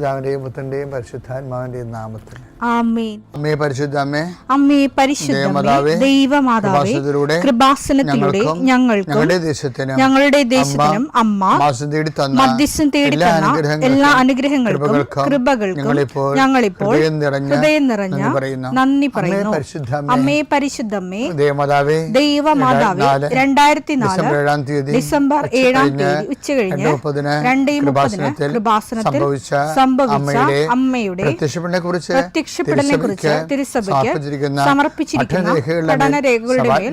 പിതാവിന്റെയും പുത്രന്റെയും പരിശുദ്ധാത്മാവിന്റെയും നാമത്തിൽ ആമേൻ. അമ്മേ പരിശുദ്ധ അമ്മേ, അമ്മേ പരിശുദ്ധമേ, ദൈവമാതാവേ, കൃപാസനത്തിലൂടെ ഞങ്ങൾക്കും ഞങ്ങളുടെ ദേശത്തിനും അമ്മ മധ്യസ്ഥം തേടി തന്ന എല്ലാ അനുഗ്രഹങ്ങൾക്കും കൃപകൾക്കും ഞങ്ങളിപ്പോൾ ഹൃദയം നിറഞ്ഞ നന്ദി പറയുന്നു. അമ്മേ പരിശുദ്ധമേ, ദൈവമാതാവേ, 2004 ഡിസംബർ 7 ഉച്ചകഴിഞ്ഞ് 2:30 കൃപാസനത്തിൽ സംഭവിച്ച അമ്മയുടെ പ്രത്യക്ഷപ്പെടലിനെ കുറിച്ച് തിരുസഭയ്ക്ക് സമർപ്പിച്ചിരിക്കുന്ന പഠനരേഖകളുടെ മേൽ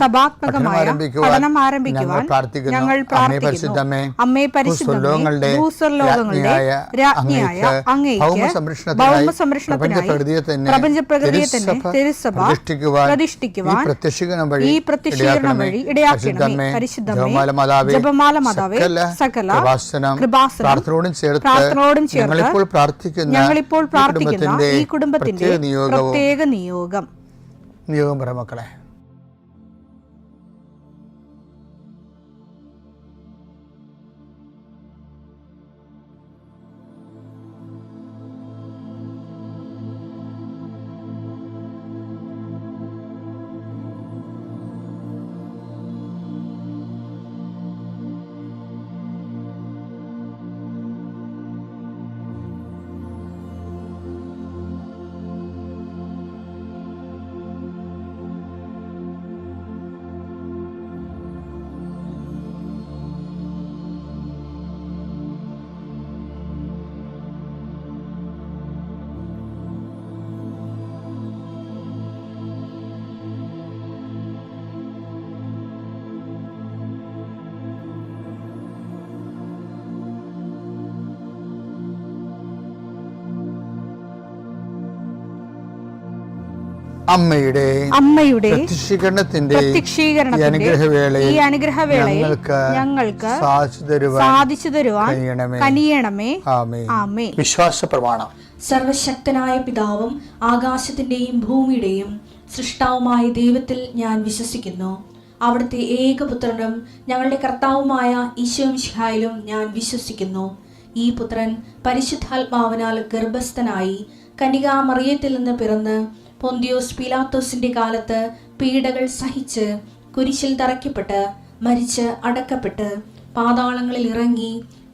സഭാത്മകമായ പഠനം ആരംഭിക്കുവാൻ ഞങ്ങൾ പ്രാർത്ഥിക്കുന്നു. അമ്മേ പരിശുദ്ധമേ, ഭൂസ്വർലോകങ്ങളുടെ രാജ്ഞിയായ അങ്ങേയ്ക്ക് ഭൗമസംരക്ഷണത്തിനായി പ്രപഞ്ചപ്രകൃതിയെ തന്നെ തിരുസഭ പ്രതിഷ്ഠിക്കുവാൻ ഈ പ്രത്യക്ഷീകരണം വഴി ഇടയാക്കണമേ. പരിശുദ്ധമേ, ജപമാല മാതാവേ, സകല കൃപാസനം പ്രാർത്ഥനയോടും ചേർത്ത് ഞങ്ങളിപ്പോൾ പ്രാർത്ഥിക്കുന്ന ഈ കുടുംബത്തിന്റെ പ്രത്യേക നിയോഗം പറ മക്കളെ. അമ്മയുടെ പ്രത്യക്ഷീകരണത്തിന്റെ ഈ അനുഗ്രഹവേളയിൽ ഞങ്ങൾക്ക് സാധിച്ചു തരുവാൻ കനിയണമേ. ആമേൻ. വിശ്വാസ പ്രമാണം. സർവശക്തനായ പിതാവും ആകാശത്തിന്റെയും ഭൂമിയുടെയും സൃഷ്ടാവുമായ ദൈവത്തിൽ ഞാൻ വിശ്വസിക്കുന്നു. അവിടുത്തെ ഏകപുത്രനും ഞങ്ങളുടെ കർത്താവുമായ ഈശോമിശിഹായിലും ഞാൻ വിശ്വസിക്കുന്നു. ഈ പുത്രൻ പരിശുദ്ധാത്മാവിനാൽ ഗർഭസ്ഥനായി കന്യകാമറിയത്തിൽ നിന്ന് പിറന്ന് പൊന്തിയോസ് പീലാത്തോസിന്റെ കാലത്ത് പീഡകൾ സഹിച്ച് കുരിശിൽ തറയ്ക്കപ്പെട്ട് മരിച്ച് അടക്കപ്പെട്ട് പാതാളങ്ങളിൽ ഇറങ്ങി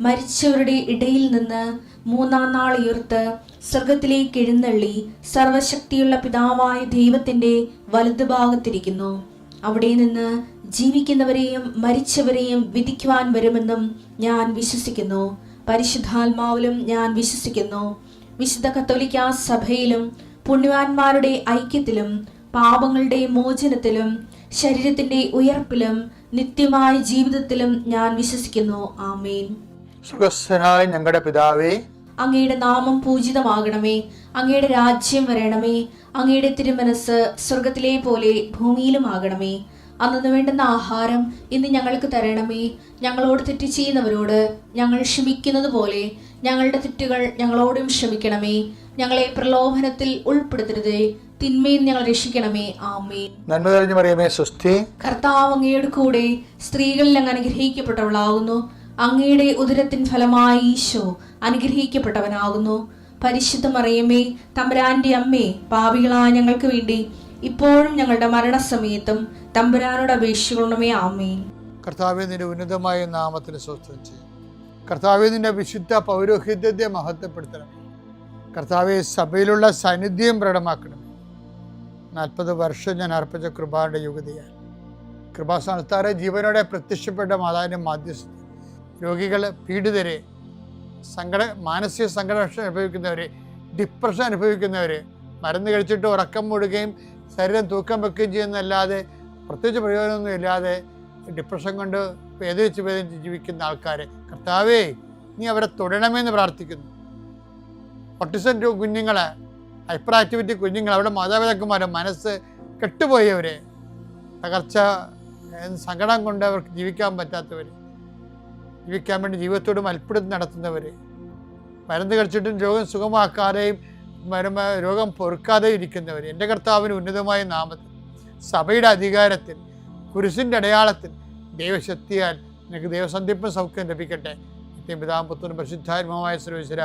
മരിച്ചവരുടെ ഇടയിൽ നിന്ന് 3-ാം നാൾ ഉയർത്ത് സ്വർഗത്തിലേക്ക് എഴുന്നള്ളി സർവശക്തിയുള്ള പിതാവായ ദൈവത്തിന്റെ വലതുഭാഗത്തിരിക്കുന്നു. അവിടെ നിന്ന് ജീവിക്കുന്നവരെയും മരിച്ചവരെയും വിധിക്കുവാൻ വരുമെന്നും ഞാൻ വിശ്വസിക്കുന്നു. പരിശുദ്ധാത്മാവിലും ഞാൻ വിശ്വസിക്കുന്നു. വിശുദ്ധ കത്തോലിക്കാ സഭയിലും പുണ്യവാന്മാരുടെ ഐക്യത്തിലും പാപങ്ങളുടെ മോചനത്തിലും ശരീരത്തിന്റെ ഉയർപ്പിലും നിത്യമായ ജീവിതത്തിലും ഞാൻ വിശ്വസിക്കുന്നു. ആമേൻ. സുഖസ്ഥനായ ഞങ്ങളുടെ പിതാവേ, അങ്ങയുടെ നാമം പൂജിതമാകണമേ. അങ്ങയുടെ രാജ്യം വരണമേ. അങ്ങയുടെ തിരുമനസ് സ്വർഗത്തിലെ പോലെ ഭൂമിയിലും ആകണമേ. അന്നു വേണ്ടുന്ന ആഹാരം ഇന്ന് ഞങ്ങൾക്ക് തരണമേ. ഞങ്ങളോട് തെറ്റ് ചെയ്യുന്നവരോട് ഞങ്ങൾ ക്ഷമിക്കുന്നത് പോലെ ഞങ്ങളുടെ തെറ്റുകൾ ഞങ്ങളോടും ക്ഷമിക്കണമേ. ഞങ്ങളെ പ്രലോഭനത്തിൽ ഉൾപ്പെടുത്തരുതേ, തിന്മയിൽ ഞങ്ങൾ രക്ഷിക്കണമേ. ആമേൻ. നന്മ നിറഞ്ഞ മറിയമേ, സ്വസ്തി. കർത്താവ് അങ്ങയുടെ കൂടെ സ്ത്രീകളിൽ അങ്ങ് അനുഗ്രഹിക്കപ്പെട്ടവളാകുന്നു. അങ്ങയുടെ ഉദരത്തിൻ ഫലമായി ഈശോ അനുഗ്രഹിക്കപ്പെട്ടവനാകുന്നു. പരിശുദ്ധ മറിയമേ, തമ്പുരാന്റെ അമ്മേ, പാപികളായ ഞങ്ങൾക്ക് വേണ്ടി ഇപ്പോഴും ഞങ്ങളുടെ മരണസമയത്തും തമ്പുരാനോട് അപേക്ഷിക്കണമേ. ആമേൻ. കർത്താവേ, നിന്റെ ഉന്നതമായ നാമത്തിന് സ്വസ്ഥം ചെയ്യും. കർത്താവേ, നിന്റെ വിശുദ്ധ പൗരോഹിത്യത്തെ മഹത്വപ്പെടുത്തണമേ. കർത്താവെ, സഭയിലുള്ള സാന്നിധ്യം പ്രകടമാക്കണമേ. 40 വർഷം ഞാൻ അർപ്പിച്ച കൃപാന്റെ യുഗതിയാൽ കൃപാസ്ഥാനത്താറെ ജീവനോടെ പ്രത്യക്ഷപ്പെട്ട മാതാവിന്റെ മാധ്യസ്ഥ രോഗികളെ, പീഡിതരെ, മാനസിക സംഘർഷം അനുഭവിക്കുന്നവരെ, ഡിപ്രഷൻ അനുഭവിക്കുന്നവരെ, മരുന്ന് കഴിച്ചിട്ട് ഉറക്കം മൂടുകയും ശരീരം തൂക്കം വെക്കുകയും ചെയ്യുന്നതല്ലാതെ പ്രത്യേകിച്ച് പ്രയോജനമൊന്നും ഇല്ലാതെ ഡിപ്രഷൻ കൊണ്ട് വേദനിച്ച് ജീവിക്കുന്ന ആൾക്കാരെ കർത്താവേ, നീ അവരെ തൊടണമെന്ന് പ്രാർത്ഥിക്കുന്നു. ഓട്ടിസം കുഞ്ഞുങ്ങളെ, ഹൈപ്പർ ആക്ടിവിറ്റി കുഞ്ഞുങ്ങൾ, അവിടെ മാതാപിതാക്കന്മാരെ മനസ്സ് കെട്ടുപോയവരെ, തകർച്ച സങ്കടം കൊണ്ട് അവർക്ക് ജീവിക്കാൻ പറ്റാത്തവർ, ജീവിക്കാൻ വേണ്ടി ജീവിതത്തോട് മൽപ്പിടുത്തം നടത്തുന്നവർ, മരുന്ന് കഴിച്ചിട്ടും രോഗം സുഖമാക്കാതെയും രോഗം പൊറുക്കാതെ ഇരിക്കുന്നവർ, എൻ്റെ കർത്താവിന് ഉന്നതമായ നാമത്തിൽ സഭയുടെ അധികാരത്തിൽ കുരിശിൻ്റെ അടയാളത്തിൽ ദൈവശക്തിയാൽ നിനക്ക് ദൈവസന്ധിപ്പും സൗഖ്യം ലഭിക്കട്ടെ. നിത്യം പിതാവും പുത്രനും പരിശുദ്ധാത്മാവുമായ സർവ്വേശ്വര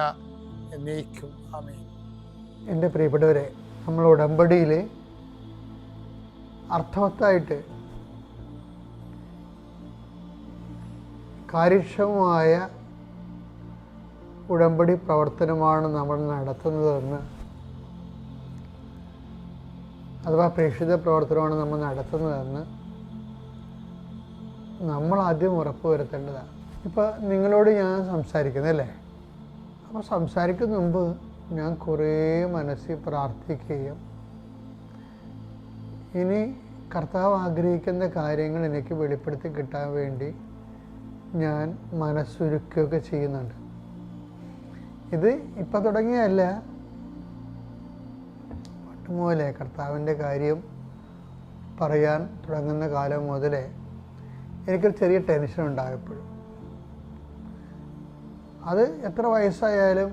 എന്നേക്കും ആമേൻ. എൻ്റെ പ്രിയപ്പെട്ടവരെ, നമ്മൾ ഉടമ്പടിയിൽ അർത്ഥവത്തായിട്ട് കാര്യക്ഷമമായ ഉടമ്പടി പ്രവർത്തനമാണ് നമ്മൾ നടത്തുന്നതെന്ന്, അഥവാ പ്രേക്ഷിത പ്രവർത്തനമാണ് നമ്മൾ നടത്തുന്നതെന്ന് നമ്മൾ ആദ്യം ഉറപ്പ് വരുത്തേണ്ടതാണ്. ഇപ്പോൾ നിങ്ങളോട് ഞാൻ സംസാരിക്കുന്നല്ലേ, അപ്പോൾ സംസാരിക്കുന്ന മുമ്പ് ഞാൻ കുറേ മനസ്സിൽ പ്രാർത്ഥിക്കുകയും ഇനി കർത്താവ് ആഗ്രഹിക്കുന്ന കാര്യങ്ങൾ എനിക്ക് വെളിപ്പെടുത്തി കിട്ടാൻ വേണ്ടി ഞാൻ മനസ്സുരുക്കുകയൊക്കെ ചെയ്യുന്നുണ്ട്. ഇത് ഇപ്പം തുടങ്ങിയല്ല, പട്ടുമൂലേ കർത്താവിൻ്റെ കാര്യം പറയാൻ തുടങ്ങുന്ന കാലം മുതലേ എനിക്കൊരു ചെറിയ ടെൻഷൻ ഉണ്ടായപ്പോഴും. അത് എത്ര വയസ്സായാലും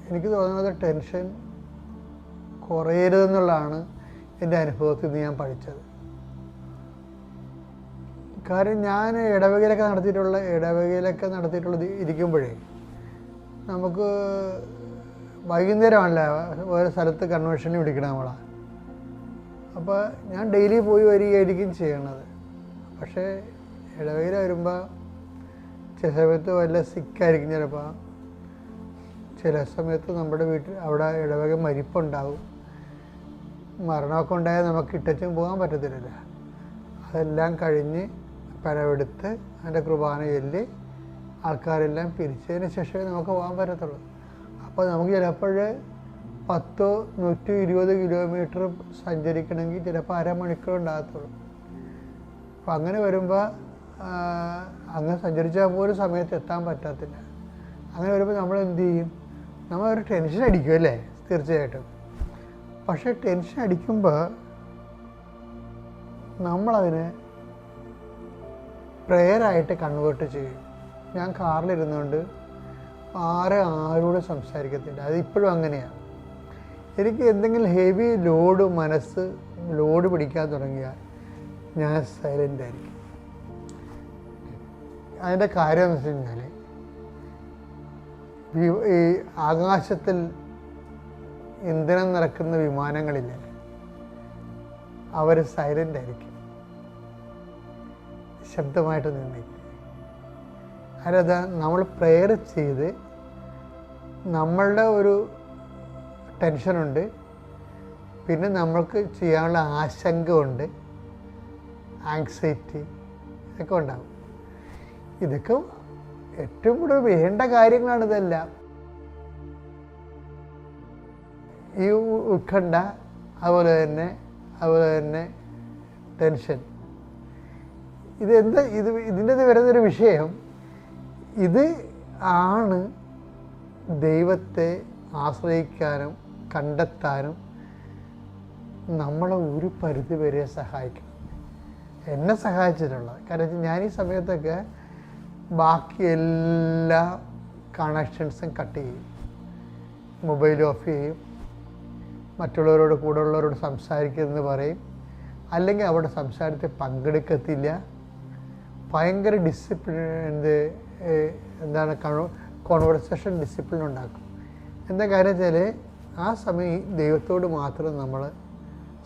എനിക്ക് തോന്നുന്നത് ടെൻഷൻ കുറയരുതെന്നുള്ളതാണ് എൻ്റെ അനുഭവത്തിൽ നിന്ന് ഞാൻ പഠിച്ചത്. കാര്യം ഞാൻ ഇടവകയിലൊക്കെ നടത്തിയിട്ടുള്ളത് ഇരിക്കുമ്പോഴേ നമുക്ക് വൈകുന്നേരമല്ല ഓരോ സ്ഥലത്ത് കൺവെൻഷനിൽ വിളിക്കണം നമ്മളാ. അപ്പോൾ ഞാൻ ഡെയിലി പോയി വരികയായിരിക്കും ചെയ്യണത്. പക്ഷേ ഇടവകയിൽ വരുമ്പോൾ ചില സമയത്ത് വല്ല സിക്കായിരിക്കും, ചിലപ്പോൾ ചില സമയത്ത് നമ്മുടെ വീട്ടിൽ അവിടെ ഇടവക മരിപ്പുണ്ടാവും. മരണമൊക്കെ ഉണ്ടായാൽ നമുക്ക് ഇട്ടച്ചും പോകാൻ പറ്റത്തില്ല. അതെല്ലാം കഴിഞ്ഞ് പരവെടുത്ത് അതിൻ്റെ കുർബാന ചൊല്ലി ആൾക്കാരെല്ലാം പിരിച്ചതിന് ശേഷമേ നമുക്ക് പോകാൻ പറ്റത്തുള്ളൂ. അപ്പോൾ നമുക്ക് ചിലപ്പോൾ 10-120 കിലോമീറ്റർ സഞ്ചരിക്കണമെങ്കിൽ ചിലപ്പോൾ അരമണിക്കൂർ ഉണ്ടാകത്തുള്ളൂ. അപ്പം അങ്ങനെ വരുമ്പോൾ അങ്ങനെ സഞ്ചരിച്ചാൽ പോലും സമയത്ത് എത്താൻ പറ്റത്തില്ല. അങ്ങനെ വരുമ്പോൾ നമ്മൾ എന്ത് ചെയ്യും? നമ്മളൊരു ടെൻഷൻ അടിക്കും അല്ലേ, തീർച്ചയായിട്ടും. പക്ഷേ ടെൻഷൻ അടിക്കുമ്പോൾ നമ്മളതിനെ പ്രെയറായിട്ട് കൺവേർട്ട് ചെയ്യും. ഞാൻ കാറിലിരുന്നുകൊണ്ട് ആരോടും സംസാരിക്കത്തില്ല. അത് ഇപ്പോഴും അങ്ങനെയാണ്. എനിക്ക് എന്തെങ്കിലും ഹെവി ലോഡ് പിടിക്കാൻ തുടങ്ങിയാൽ ഞാൻ സൈലൻ്റ് ആയിരിക്കും. അതിൻ്റെ കാര്യം എന്ന് വെച്ച് കഴിഞ്ഞാൽ ഈ ആകാശത്തിൽ ഇന്ധനം നിറക്കുന്ന വിമാനങ്ങളില്ലേ, അവർ സൈലൻ്റ് ആയിരിക്കും, ശബ്ദമായിട്ട് നിന്നിരിക്കും. അതായത് നമ്മൾ പ്രെയർ ചെയ്ത് നമ്മളുടെ ഒരു ടെൻഷനുണ്ട്, പിന്നെ നമ്മൾക്ക് ചെയ്യാനുള്ള ആശങ്ക ഉണ്ട്, ആങ്സൈറ്റി ഇതൊക്കെ ഉണ്ടാകും. ഇതൊക്കെ ഏറ്റവും കൂടുതൽ വേണ്ട കാര്യങ്ങളാണ് ഇതെല്ലാം. ഈ ഉത്കണ്ഠ, അതുപോലെ തന്നെ ടെൻഷൻ, ഇതിൻ്റെ വരുന്നൊരു വിഷയം ഇത് ആണ് ദൈവത്തെ ആശ്രയിക്കാനും കണ്ടെത്താനും നമ്മളെ ഒരു പരിധി വരെ സഹായിക്കും. എന്നെ സഹായിച്ചിട്ടുള്ളത് കാരണം ഞാൻ ഈ സമയത്തൊക്കെ ബാക്കി എല്ലാ കണക്ഷൻസും കട്ട് ചെയ്യും, മൊബൈൽ ഓഫ് ചെയ്യും, മറ്റുള്ളവരോട് കൂടെയുള്ളവരോട് സംസാരിക്കുന്നതെന്ന് പറയും, അല്ലെങ്കിൽ അവിടെ സംസാരത്തിൽ പങ്കെടുക്കത്തില്ല. ഭയങ്കര കോൺവെർസേഷൻ ഡിസിപ്ലിൻ ഉണ്ടാക്കും. എന്താ കാര്യം വെച്ചാൽ ആ സമയം ദൈവത്തോട് മാത്രം നമ്മൾ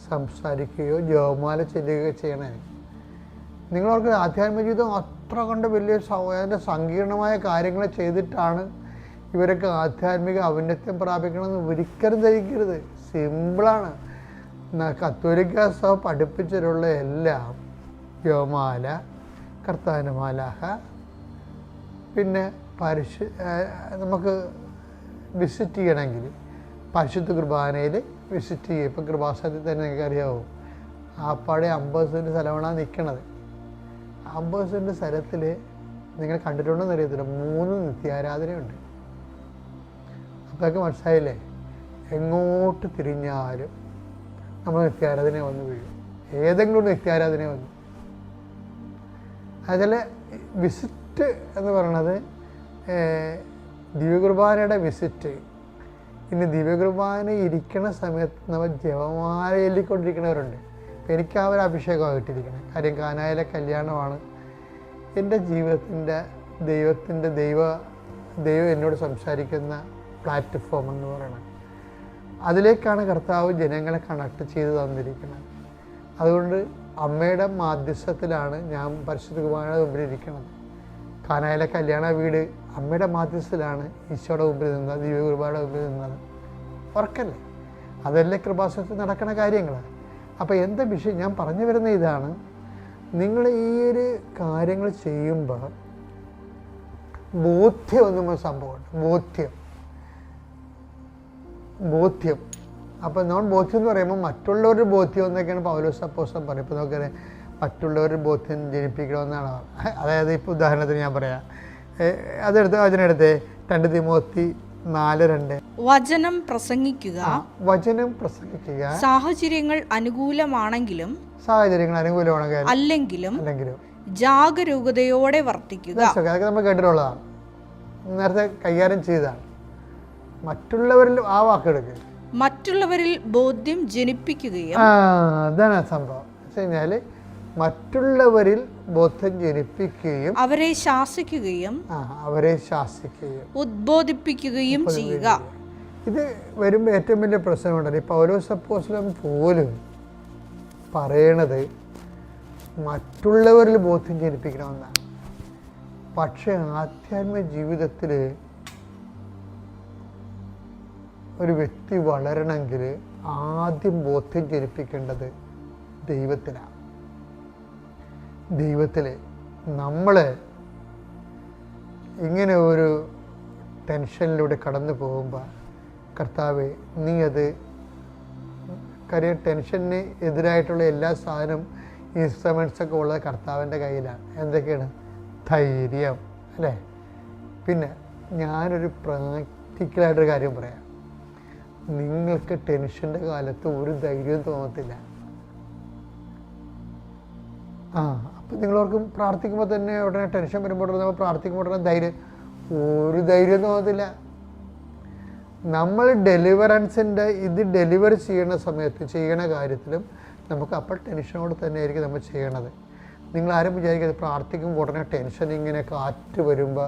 സംസാരിക്കുകയോ ജപമാല ചെല്ലുകയോ ചെയ്യണേ. നിങ്ങളവർക്ക് ആധ്യാത്മിക ജീവിതം അത്ര കണ്ട് വലിയ അതിൻ്റെ സങ്കീർണമായ കാര്യങ്ങൾ ചെയ്തിട്ടാണ് ഇവരൊക്കെ ആധ്യാത്മിക ഔന്നത്യം പ്രാപിക്കണമെന്ന് ഒരിക്കലും ധരിക്കരുത്. സിമ്പിളാണ്. കത്തോലിക്ക സഭ പഠിപ്പിച്ചിട്ടുള്ള എല്ലാം ജപമാല, കർത്താവിൻ്റെ മാലാഖ, പിന്നെ നമുക്ക് വിസിറ്റ് ചെയ്യണമെങ്കിൽ പരിശുദ്ധ കുർബാനയിൽ വിസിറ്റ് ചെയ്യും. ഇപ്പം കൃപാസനത്തിൽ തന്നെ നിങ്ങൾക്ക് അറിയാമോ, ആപ്പാടെ 50 സെൻറ്റ് സ്ഥലമാണ് നിൽക്കണത്. 50 സെൻറ്റ് സ്ഥലത്തിൽ നിങ്ങൾ കണ്ടിട്ടുണ്ടോയെന്ന് അറിയത്തില്ല, 3 നിത്യാരാധനയുണ്ട്. അപ്പോഴൊക്കെ മനസ്സിലായില്ലേ, എങ്ങോട്ട് തിരിഞ്ഞാലും നമ്മൾ നിത്യാരാധന വന്ന് വീഴും. ഏതെങ്കിലും ഒരു നിത്യാരാധന വന്നു. അതിൽ വിസിറ്റ് എന്ന് പറയണത് ദിവ്യകുർബാനയുടെ വിസിറ്റ്. ഇനി ദിവ്യകുർബാന ഇരിക്കണ സമയത്ത് നമ്മൾ ജപമാല ചൊല്ലിക്കൊണ്ടിരിക്കുന്നവരുണ്ട്. അപ്പം എനിക്ക് ആ ഒരു അഭിഷേകമായിട്ടിരിക്കണം. കാര്യം കാനായിലെ കല്യാണമാണ്. എൻ്റെ ജീവിതത്തിൻ്റെ ദൈവം എന്നോട് സംസാരിക്കുന്ന പ്ലാറ്റ്ഫോം എന്ന് പറയുന്നത്. അതിലേക്കാണ് കർത്താവ് ജനങ്ങളെ കണക്ട് ചെയ്ത് തന്നിരിക്കുന്നത്. അതുകൊണ്ട് അമ്മയുടെ മാധ്യസ്ഥത്തിലാണ് ഞാൻ പരിശുദ്ധ കുർബാനയുടെ മുമ്പിൽ ഇരിക്കുന്നത്. കാനായിലെ കല്യാണ വീട് അമ്മയുടെ മാധ്യസ്ഥത്തിലാണ് ഈശോയുടെ മുമ്പിൽ നിന്നത്, ദിവ്യ കുർബാനയുടെ മുമ്പിൽ നിന്നത്. ഓർക്കല്ലേ, അതല്ലേ കൃപാസനത്തിൽ നടക്കുന്ന കാര്യങ്ങൾ. അപ്പോൾ എന്താ വിഷയം? ഞാൻ പറഞ്ഞു വരുന്ന ഇതാണ്, നിങ്ങൾ ഈ ഒരു കാര്യങ്ങൾ ചെയ്യുമ്പോൾ ബോധ്യം എന്ന സംഭവമുണ്ട്. ബോധ്യം. അപ്പോൾ നമ്മൾ ബോധ്യം എന്ന് പറയുമ്പോൾ മറ്റുള്ളവരുടെ ബോധ്യം എന്നൊക്കെയാണ് പൗലോസ് അപ്പോസ്തലൻ പറയും. ഇപ്പോൾ നോക്കിയാൽ മറ്റുള്ളവരുടെ ബോധ്യം ജനിപ്പിക്കണമെന്നാണ്. അതായത് ഇപ്പോൾ ഉദാഹരണത്തിന് ഞാൻ പറയാം, വചനം എടുത്തേ, 2 തിമോത്തി 4:2. വചനം പ്രസംഗിക്കുക, സാഹചര്യങ്ങൾ അനുകൂലമാണെങ്കിലും അല്ലെങ്കിലും ജാഗരൂകതയോടെ വർത്തിക്കുക. അതൊക്കെ നമ്മൾ കേട്ടിട്ടുള്ളതാണ്, നേരത്തെ കൈകാര്യം ചെയ്തതാണ്. മറ്റുള്ളവരിൽ ആ വാക്കെടുക്കുക, മറ്റുള്ളവരിൽ ബോധ്യം ജനിപ്പിക്കുകയും. അതാണ് സംഭവം. വെച്ചാൽ മറ്റുള്ളവരിൽ ബോധ്യം ജനിപ്പിക്കുകയും അവരെ ശാസിക്കുകയും ഉദ്ബോധിപ്പിക്കുകയും ചെയ്യുക. ഇത് വരുമ്പോൾ ഏറ്റവും വലിയ പ്രശ്നമുണ്ടല്ലോ. ഈ പൗലോസ് അപ്പോസ്തലൻ പോലും പറയണത് മറ്റുള്ളവരിൽ ബോധ്യം ജനിപ്പിക്കണമെന്നാണ്. പക്ഷേ ആധ്യാത്മിക ജീവിതത്തിൽ ഒരു വ്യക്തി വളരണമെങ്കിൽ ആദ്യം ബോധ്യം ജനിപ്പിക്കേണ്ടത് ദൈവത്തിലാണ്. ദൈവത്തിൽ നമ്മൾ ഇങ്ങനെ ഒരു ടെൻഷനിലൂടെ കടന്നു പോകുമ്പോൾ, കർത്താവേ നീ അത് കാര്യം ടെൻഷന് എതിരായിട്ടുള്ള എല്ലാ സാധനം ഇൻസ്ട്രുമെൻറ്റ്സൊക്കെ ഉള്ളത് കർത്താവിൻ്റെ കയ്യിലാണ്. എന്തൊക്കെയാണ്? ധൈര്യം, അല്ലേ? പിന്നെ ഞാനൊരു പ്രാക്ടിക്കലായിട്ടൊരു കാര്യം പറയാം. നിങ്ങൾക്ക് ടെൻഷൻ്റെ കാലത്ത് ഒരു ധൈര്യവും തോന്നത്തില്ല. അപ്പം നിങ്ങളോർക്കും പ്രാർത്ഥിക്കുമ്പോൾ തന്നെ ഉടനെ ടെൻഷൻ വരുമ്പോൾ നമ്മൾ പ്രാർത്ഥിക്കുമ്പോൾ ഉടനെ ഒരു ധൈര്യം തോന്നത്തില്ല. നമ്മൾ ഡെലിവറൻസിൻ്റെ ഇത് ഡെലിവർ ചെയ്യണ സമയത്ത് ചെയ്യണ കാര്യത്തിലും നമുക്ക് അപ്പോൾ ടെൻഷനോട് തന്നെ ആയിരിക്കും നമ്മൾ ചെയ്യണത്. നിങ്ങളാരും വിചാരിക്കുന്നത് പ്രാർത്ഥിക്കുമ്പോൾ ഉടനെ ടെൻഷൻ ഇങ്ങനെ കാറ്റ് വരുമ്പോൾ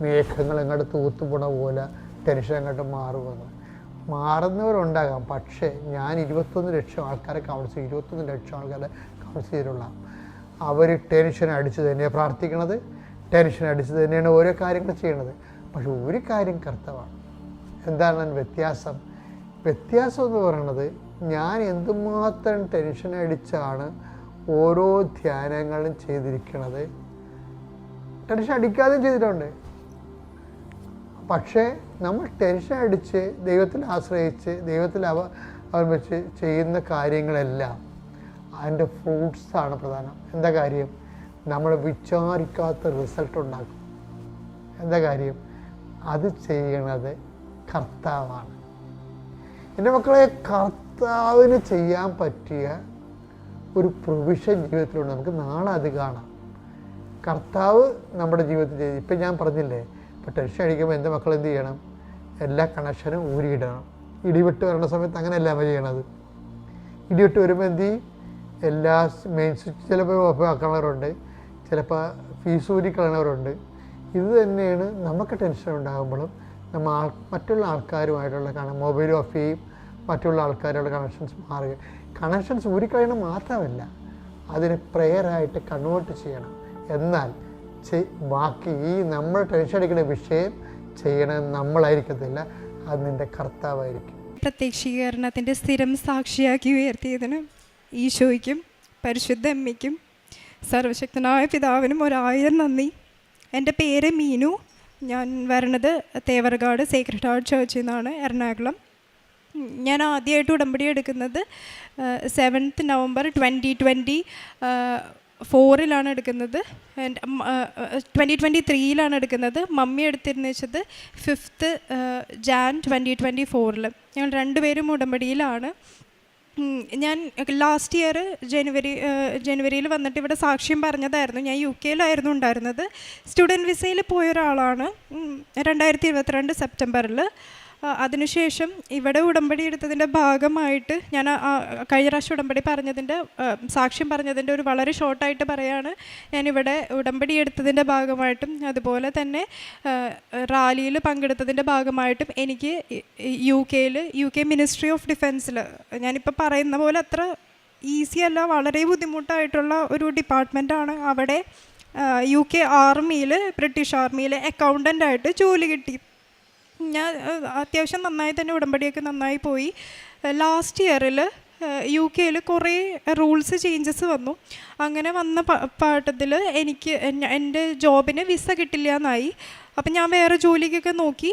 മേഘങ്ങൾ എങ്ങോട്ട് തൂത്തുപോണ പോലെ ടെൻഷൻ അങ്ങോട്ട് മാറുമെന്ന്. മാറുന്നവരുണ്ടാകാം. പക്ഷേ ഞാൻ 21 ലക്ഷം ആൾക്കാരെ കൗൺസിൽ 21 ലക്ഷം ആൾക്കാരെ കൗൺസിൽ ചെയ്തിട്ടുള്ള അവർ ടെൻഷൻ അടിച്ച് തന്നെയാണ് പ്രാർത്ഥിക്കണത്, ടെൻഷൻ അടിച്ച് തന്നെയാണ് ഓരോ കാര്യങ്ങൾ ചെയ്യണത്. പക്ഷെ ഒരു കാര്യം കർത്തവാണ്. എന്താണ് വ്യത്യാസം? വ്യത്യാസം എന്ന് പറയുന്നത്, ഞാൻ എന്തുമാത്രം ടെൻഷൻ അടിച്ചാണ് ഓരോ ധ്യാനങ്ങളും ചെയ്തിരിക്കണത്. ടെൻഷൻ അടിക്കാതെയും ചെയ്തിട്ടുണ്ട്. പക്ഷേ നമ്മൾ ടെൻഷൻ അടിച്ച് ദൈവത്തിൽ ആശ്രയിച്ച് ദൈവത്തിൽ അവലംബിച്ച് ചെയ്യുന്ന കാര്യങ്ങളെല്ലാം അതിൻ്റെ ഫ്രൂട്ട്സാണ് പ്രധാനം. എന്താ കാര്യം? നമ്മൾ വിചാരിക്കാത്ത റിസൾട്ട് ഉണ്ടാക്കും. എന്താ കാര്യം? അത് ചെയ്യണത് കർത്താവാണ്. എൻ്റെ മക്കളെ, കർത്താവിന് ചെയ്യാൻ പറ്റിയ ഒരു പ്രൊവിഷൻ ജീവിതത്തിലുണ്ട്. നമുക്ക് നാളെ അത് കാണാം. കർത്താവ് നമ്മുടെ ജീവിതത്തിൽ ചെയ്ത്. ഇപ്പം ഞാൻ പറഞ്ഞില്ലേ, ഇപ്പോൾ ടെൻഷൻ അടിക്കുമ്പോൾ എൻ്റെ മക്കൾ എന്ത് ചെയ്യണം? എല്ലാ കണക്ഷനും ഊരിയിടണം. ഇടിവിട്ട് വരണ സമയത്ത് അങ്ങനെയല്ല നമ്മൾ ചെയ്യണത്. ഇടിവിട്ട് വരുമ്പോൾ എന്ത് ചെയ്യും? എല്ലാ മെയിൻ സ്വിച്ച് ചിലപ്പോൾ ഓഫ് ആക്കണവരുണ്ട്, ചിലപ്പോൾ ഫീസ് ഊരിക്കളയണവരുണ്ട്. ഇത് തന്നെയാണ് നമുക്ക് ടെൻഷൻ ഉണ്ടാകുമ്പോഴും നമ്മൾ മറ്റുള്ള ആൾക്കാരുമായിട്ടുള്ള മൊബൈൽ ഓഫ് ചെയ്യും, മറ്റുള്ള ആൾക്കാരുള്ള കണക്ഷൻസ് മാറുക. കണക്ഷൻസ് ഊരിക്കളയണം മാത്രമല്ല, അതിനെ പ്രെയറായിട്ട് കൺവേർട്ട് ചെയ്യണം. എന്നാൽ ബാക്കി ഈ നമ്മൾ ടെൻഷൻ അടിക്കുന്ന വിഷയം ചെയ്യണത് നമ്മളായിരിക്കത്തില്ല, അത് നിൻ്റെ കർത്താവായിരിക്കും. പ്രത്യക്ഷീകരണത്തിൻ്റെ സ്ഥിരം സാക്ഷിയാക്കി ഉയർത്തിയതിന് ഈശോയ്ക്കും പരിശുദ്ധ അമ്മയ്ക്കും സർവശക്തനായ പിതാവിനും 1000 നന്ദി. എൻ്റെ പേര് മീനു. ഞാൻ വരണത് തേവർകാട് സേക്രഡ് ഹാർട്ട് ചർച്ചിൽ നിന്നാണ്, എറണാകുളം. ഞാൻ ആദ്യമായിട്ട് ഉടമ്പടി എടുക്കുന്നത് 7th November 2024 എടുക്കുന്നത്. 2023 എടുക്കുന്നത്. മമ്മി എടുത്തിരുന്നു വെച്ചത് 5th Jan 2024. ഞങ്ങൾ രണ്ടുപേരും ഉടമ്പടിയിലാണ്. ഞാൻ ലാസ്റ്റ് ഇയർ ജനുവരിയിൽ വന്നിട്ട് ഇവിടെ സാക്ഷ്യം പറഞ്ഞതായിരുന്നു. ഞാൻ UK ഉണ്ടായിരുന്നത്. സ്റ്റുഡൻറ്റ് വിസയിൽ പോയ ഒരാളാണ്. 2022 സെപ്റ്റംബറിൽ. അതിനുശേഷം ഇവിടെ ഉടമ്പടി എടുത്തതിൻ്റെ ഭാഗമായിട്ട് ഞാൻ കഴിഞ്ഞ പ്രാവശ്യം ഉടമ്പടി പറഞ്ഞതിൻ്റെ സാക്ഷ്യം പറഞ്ഞതിൻ്റെ ഒരു വളരെ ഷോർട്ടായിട്ട് പറയാണ്. ഞാനിവിടെ ഉടമ്പടി എടുത്തതിൻ്റെ ഭാഗമായിട്ടും അതുപോലെ തന്നെ റാലിയിൽ പങ്കെടുത്തതിൻ്റെ ഭാഗമായിട്ടും എനിക്ക് യു കെ മിനിസ്ട്രി ഓഫ് ഡിഫൻസിൽ, ഞാനിപ്പോൾ പറയുന്ന പോലെ അത്ര ഈസി അല്ല, വളരെ ബുദ്ധിമുട്ടായിട്ടുള്ള ഒരു ഡിപ്പാർട്ട്മെൻറ്റാണ്. അവിടെ UK ആർമിയിൽ, ബ്രിട്ടീഷ് ആർമിയിൽ അക്കൗണ്ടൻ്റായിട്ട് ജോലി കിട്ടി. ഞാൻ അത്യാവശ്യം നന്നായി തന്നെ ഉടമ്പടിയൊക്കെ നന്നായി പോയി. ലാസ്റ്റ് ഇയറിൽ UK കുറേ റൂൾസ് ചേഞ്ചസ് വന്നു. അങ്ങനെ വന്ന പാട്ടത്തിൽ എനിക്ക് എൻ്റെ ജോബിന് വിസ കിട്ടില്ല എന്നായി. അപ്പം ഞാൻ വേറെ ജോലിക്കൊക്കെ നോക്കി,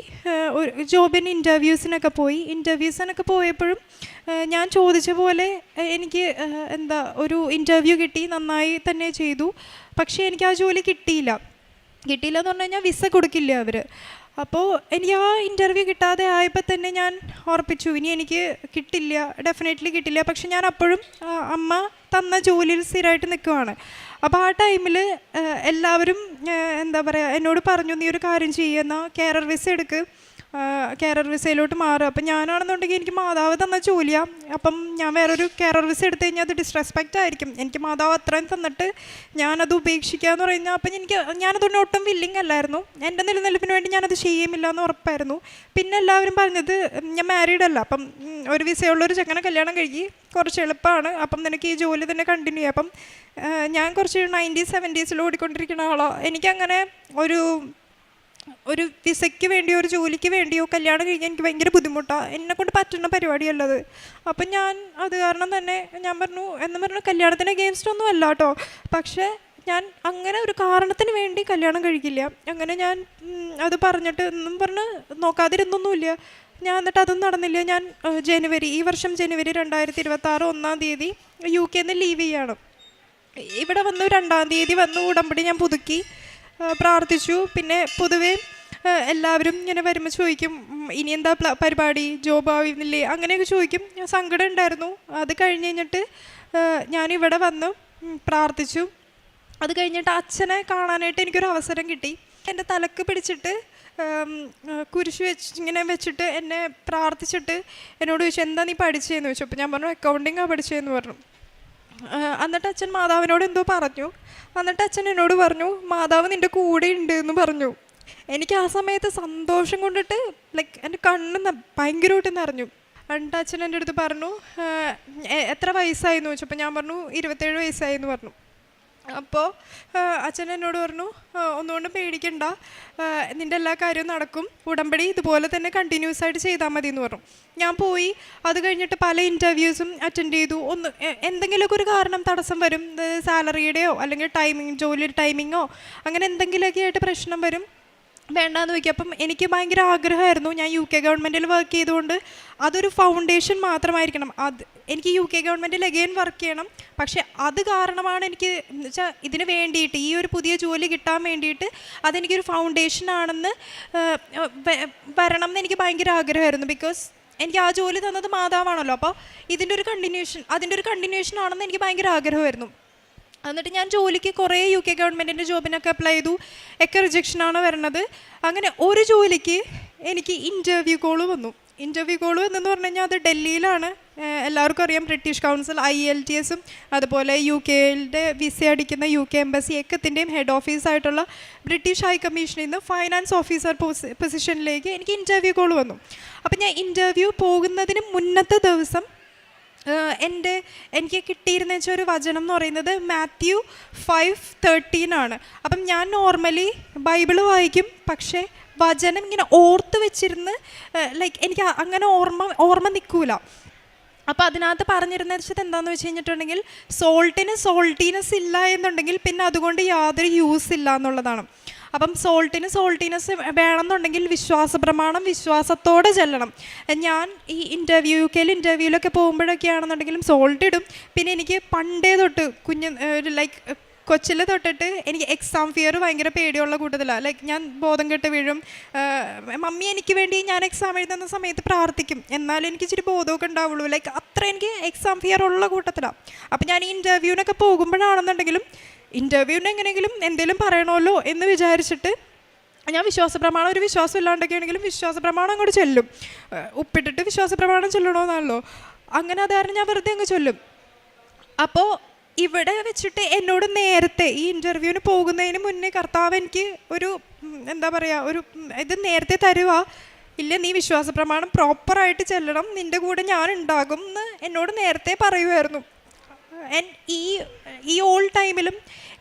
ജോബിന് ഇൻ്റർവ്യൂസിനൊക്കെ പോയപ്പോഴും ഞാൻ ചോദിച്ച പോലെ എനിക്ക് ഒരു ഇൻ്റർവ്യൂ കിട്ടി, നന്നായി തന്നെ ചെയ്തു. പക്ഷേ എനിക്ക് ആ ജോലി കിട്ടിയില്ല എന്ന് പറഞ്ഞു കഴിഞ്ഞാൽ വിസ കൊടുക്കില്ല അവർ. അപ്പോൾ എനിക്ക് ആ ഇൻ്റർവ്യൂ കിട്ടാതെ ആയപ്പോൾ തന്നെ ഞാൻ ഉറപ്പിച്ചു ഇനി എനിക്ക് കിട്ടില്ല, ഡെഫിനറ്റ്ലി കിട്ടില്ല. പക്ഷെ ഞാൻ അപ്പോഴും അമ്മ തന്ന ജോലിയിൽ സ്ഥിരമായിട്ട് നിൽക്കുവാണ്. അപ്പോൾ ആ ടൈമിൽ എല്ലാവരും എന്നോട് പറഞ്ഞു, നീ ഒരു കാര്യം ചെയ്യുന്ന കാരർ വിസ എടുക്ക്, കാരർ വിസയിലോട്ട് മാറുക. അപ്പം ഞാനാണെന്നുണ്ടെങ്കിൽ എനിക്ക് മാതാവ് തന്ന ജോലിയാണ്. അപ്പം ഞാൻ വേറൊരു കാരർ വിസ എടുത്തു കഴിഞ്ഞാൽ അത് ഡിസ്റെസ്പെക്റ്റ് ആയിരിക്കും. എനിക്ക് മാതാവ് അത്രയും തന്നിട്ട് ഞാനത് ഉപേക്ഷിക്കുക എന്ന് പറഞ്ഞാൽ അപ്പം ഞാനതൊന്നും ഒട്ടും വില്ലിങ് അല്ലായിരുന്നു. എൻ്റെ നിലനിൽപ്പിന് വേണ്ടി ഞാനത് ചെയ്യുമില്ല എന്ന് ഉറപ്പായിരുന്നു. പിന്നെ എല്ലാവരും പറഞ്ഞത്, ഞാൻ മാരീഡ് അല്ല, അപ്പം ഒരു വിസയുള്ളൊരു ചെക്കനെ കല്യാണം കഴിക്കി, കുറച്ച് എളുപ്പമാണ്, അപ്പം നിനക്ക് ഈ ജോലി തന്നെ കണ്ടിന്യൂ ചെയ്യാം. അപ്പം ഞാൻ കുറച്ച് 90s 70s ഓടിക്കൊണ്ടിരിക്കുന്ന ആളോ, എനിക്കങ്ങനെ ഒരു വിസയ്ക്ക് വേണ്ടിയോ ഒരു ജോലിക്ക് വേണ്ടിയോ കല്യാണം കഴിക്കാൻ എനിക്ക് ഭയങ്കര ബുദ്ധിമുട്ടാണ്, എന്നെക്കൊണ്ട് പറ്റുന്ന പരിപാടിയല്ലത്. അപ്പം ഞാൻ അത് കാരണം തന്നെ ഞാൻ പറഞ്ഞു കല്യാണത്തിന് അഗെയിൻസ്റ്റ് ഒന്നും അല്ല കേട്ടോ, പക്ഷേ ഞാൻ അങ്ങനെ ഒരു കാരണത്തിന് വേണ്ടി കല്യാണം കഴിക്കില്ല. അങ്ങനെ ഞാൻ അത് പറഞ്ഞിട്ട് നോക്കാതിരുന്നൊന്നുമില്ല ഞാൻ. എന്നിട്ട് അതൊന്നും നടന്നില്ല. ഞാൻ ഈ വർഷം ജനുവരി 2026 1-ാം തീയതി UK ലീവ് ചെയ്യാണ്. ഇവിടെ വന്നു 2-ാം തീയതി വന്നു, ഉടമ്പടി ഞാൻ പുതുക്കി, പ്രാർത്ഥിച്ചു. പിന്നെ പൊതുവേ എല്ലാവരും ഇങ്ങനെ വരുമ്പോൾ ചോദിക്കും, ഇനി എന്താ പരിപാടി, ജോബ് ആവുന്നില്ലേ, അങ്ങനെയൊക്കെ ചോദിക്കും. സങ്കടം ഉണ്ടായിരുന്നു. അത് കഴിഞ്ഞിട്ട് ഞാനിവിടെ വന്നു പ്രാർത്ഥിച്ചു. അത് കഴിഞ്ഞിട്ട് അച്ഛനെ കാണാനായിട്ട് എനിക്കൊരു അവസരം കിട്ടി. എൻ്റെ തലക്ക് പിടിച്ചിട്ട് കുരിശ് വെച്ചിട്ട് എന്നെ പ്രാർത്ഥിച്ചിട്ട് എന്നോട് ചോദിച്ചു, എന്താ നീ പഠിച്ചതെന്ന് ചോദിച്ചു. അപ്പോൾ ഞാൻ പറഞ്ഞു, അക്കൗണ്ടിങ്ങാണ് പഠിച്ചതെന്ന് പറഞ്ഞു. എന്നിട്ട് അച്ഛൻ മാതാവിനോട് എന്തോ പറഞ്ഞു. എന്നിട്ട് അച്ഛൻ എന്നോട് പറഞ്ഞു, മാതാവ് നിൻ്റെ കൂടെ ഉണ്ട് എന്ന് പറഞ്ഞു. എനിക്ക് ആ സമയത്ത് സന്തോഷം കൊണ്ടിട്ട് എൻ്റെ കണ്ണ് ഭയങ്കരമായിട്ട് നിറഞ്ഞു. എന്നിട്ട് അച്ഛൻ എൻ്റെ അടുത്ത് പറഞ്ഞു, എത്ര വയസ്സായി എന്ന് ചോദിച്ചപ്പോൾ ഞാൻ പറഞ്ഞു 27 വയസ്സായി എന്ന് പറഞ്ഞു. അപ്പോൾ അച്ഛൻ എന്നോട് പറഞ്ഞു, ഒന്നുകൊണ്ടും പേടിക്കണ്ട, നിൻ്റെ എല്ലാ കാര്യവും നടക്കും, ഉടമ്പടി ഇതുപോലെ തന്നെ കണ്ടിന്യൂസ് ആയിട്ട് ചെയ്താൽ മതി എന്ന് പറഞ്ഞു. ഞാൻ പോയി. അത് കഴിഞ്ഞിട്ട് പല ഇൻ്റർവ്യൂസും അറ്റൻഡ് ചെയ്തു. എന്തെങ്കിലുമൊക്കെ ഒരു കാരണം തടസ്സം വരും, സാലറിയുടെയോ അല്ലെങ്കിൽ ജോലി ടൈമിങ്ങോ അങ്ങനെ എന്തെങ്കിലുമൊക്കെ ആയിട്ട് പ്രശ്നം വരും, വേണ്ടാന്ന് വയ്ക്കുക. അപ്പം എനിക്ക് ഭയങ്കര ആഗ്രഹമായിരുന്നു, ഞാൻ UK ഗവൺമെൻറ്റിൽ വർക്ക് ചെയ്തുകൊണ്ട് അതൊരു ഫൗണ്ടേഷൻ മാത്രമായിരിക്കണം. എനിക്ക് UK ഗവൺമെൻറ്റിൽ അഗെയിൻ വർക്ക് ചെയ്യണം. പക്ഷേ അത് കാരണമാണ് എനിക്ക് വെച്ചാൽ ഇതിന് വേണ്ടിയിട്ട്, ഈ ഒരു പുതിയ ജോലി കിട്ടാൻ വേണ്ടിയിട്ട് അതെനിക്കൊരു ഫൗണ്ടേഷനാണെന്ന് വരണം എന്ന് എനിക്ക് ഭയങ്കര ആഗ്രഹമായിരുന്നു. ബിക്കോസ് എനിക്ക് ആ ജോലി തന്നത് മാതാവാണല്ലോ. അപ്പോൾ അതിൻ്റെ ഒരു കണ്ടിന്യൂഷൻ ആണെന്ന് എനിക്ക് ഭയങ്കര ആഗ്രഹമായിരുന്നു. എന്നിട്ട് ഞാൻ ജോലിക്ക് കുറേ UK ഗവൺമെൻറ്റിൻ്റെ ജോബിനൊക്കെ അപ്ലൈ ചെയ്തു. ഒക്കെ റിജക്ഷനാണ് വരണത്. അങ്ങനെ ഒരു ജോലിക്ക് എനിക്ക് ഇൻ്റർവ്യൂ കോള് വന്നെന്ന് പറഞ്ഞു കഴിഞ്ഞാൽ അത് ഡൽഹിയിലാണ്. എല്ലാവർക്കും അറിയാം, ബ്രിട്ടീഷ് കൗൺസിൽ IELTS അതുപോലെ UK വിസ അടിക്കുന്ന UK എംബസി എക്കത്തിൻ്റെയും ഹെഡ് ഓഫീസായിട്ടുള്ള ബ്രിട്ടീഷ് ഹൈ കമ്മീഷനിൽ നിന്ന് ഫൈനാൻസ് ഓഫീസർ പൊസിഷനിലേക്ക് എനിക്ക് ഇൻ്റർവ്യൂ കോള് വന്നു. അപ്പം ഞാൻ ഇൻ്റർവ്യൂ പോകുന്നതിന് മുന്നത്തെ ദിവസം എനിക്ക് കിട്ടിയിരുന്ന വെച്ചാൽ ഒരു വചനം എന്ന് പറയുന്നത് Matthew 5:13 ആണ്. അപ്പം ഞാൻ നോർമലി ബൈബിള് വായിക്കും, പക്ഷേ വചനം ഇങ്ങനെ ഓർത്ത് വെച്ചിരുന്ന് എനിക്ക് അങ്ങനെ ഓർമ്മ നിൽക്കൂല. അപ്പോൾ അതിനകത്ത് പറഞ്ഞിരുന്നത് വെച്ചാൽ എന്താണെന്ന് വെച്ച് കഴിഞ്ഞിട്ടുണ്ടെങ്കിൽ, സോൾട്ടീനസ് ഇല്ല എന്നുണ്ടെങ്കിൽ പിന്നെ അതുകൊണ്ട് യാതൊരു യൂസ് ഇല്ല എന്നുള്ളതാണ്. അപ്പം സോൾട്ടീനസ് വേണമെന്നുണ്ടെങ്കിൽ വിശ്വാസത്തോടെ ചെല്ലണം. ഞാൻ ഈ UK ഇൻ്റർവ്യൂവിലൊക്കെ പോകുമ്പോഴൊക്കെ ആണെന്നുണ്ടെങ്കിലും സോൾട്ട് ഇടും. പിന്നെ എനിക്ക് പണ്ടേ തൊട്ട് കൊച്ചിലെ തൊട്ടിട്ട് എനിക്ക് എക്സാം ഫിയർ ഭയങ്കര പേടിയുള്ള കൂട്ടത്തിലാണ്. ഞാൻ ബോധം കെട്ട് വീഴും. മമ്മി എനിക്ക് വേണ്ടി ഞാൻ എക്സാം എഴുതുന്ന സമയത്ത് പ്രാർത്ഥിക്കും, എന്നാലും എനിക്ക് ഇച്ചിരി ബോധമൊക്കെ ഉണ്ടാവുള്ളൂ. അത്ര എനിക്ക് എക്സാം ഫിയർ ഉള്ള കൂട്ടത്തിലാണ്. അപ്പം ഞാൻ ഈ ഇൻ്റർവ്യൂവിനൊക്കെ പോകുമ്പോഴാണെന്നുണ്ടെങ്കിലും ഇൻ്റർവ്യൂവിന് എങ്ങനെയെങ്കിലും എന്തെങ്കിലും പറയണമല്ലോ എന്ന് വിചാരിച്ചിട്ട് ഞാൻ വിശ്വാസ പ്രമാണം ഒരു വിശ്വാസം ഇല്ലാണ്ടൊക്കെ ആണെങ്കിലും വിശ്വാസ പ്രമാണം അങ്ങോട്ട് ചൊല്ലും. ഉപ്പിട്ടിട്ട് വിശ്വാസ പ്രമാണം ചൊല്ലണമെന്നാണല്ലോ. അങ്ങനെ അത് കാരണം ഞാൻ വെറുതെ അങ്ങ് ചൊല്ലും. അപ്പോൾ ഇവിടെ വെച്ചിട്ട് എന്നോട് നേരത്തെ ഈ ഇൻ്റർവ്യൂവിന് പോകുന്നതിന് മുന്നേ കർത്താവ് എനിക്ക് ഒരു എന്താ പറയുക, ഒരു ഇത് നേരത്തെ തരുക, ഇല്ല നീ വിശ്വാസ പ്രമാണം പ്രോപ്പറായിട്ട് ചെല്ലണം, നിൻ്റെ കൂടെ ഞാൻ ഉണ്ടാകും എന്ന് എന്നോട് നേരത്തെ പറയുമായിരുന്നു. ഈ ഓൾ ടൈമിലും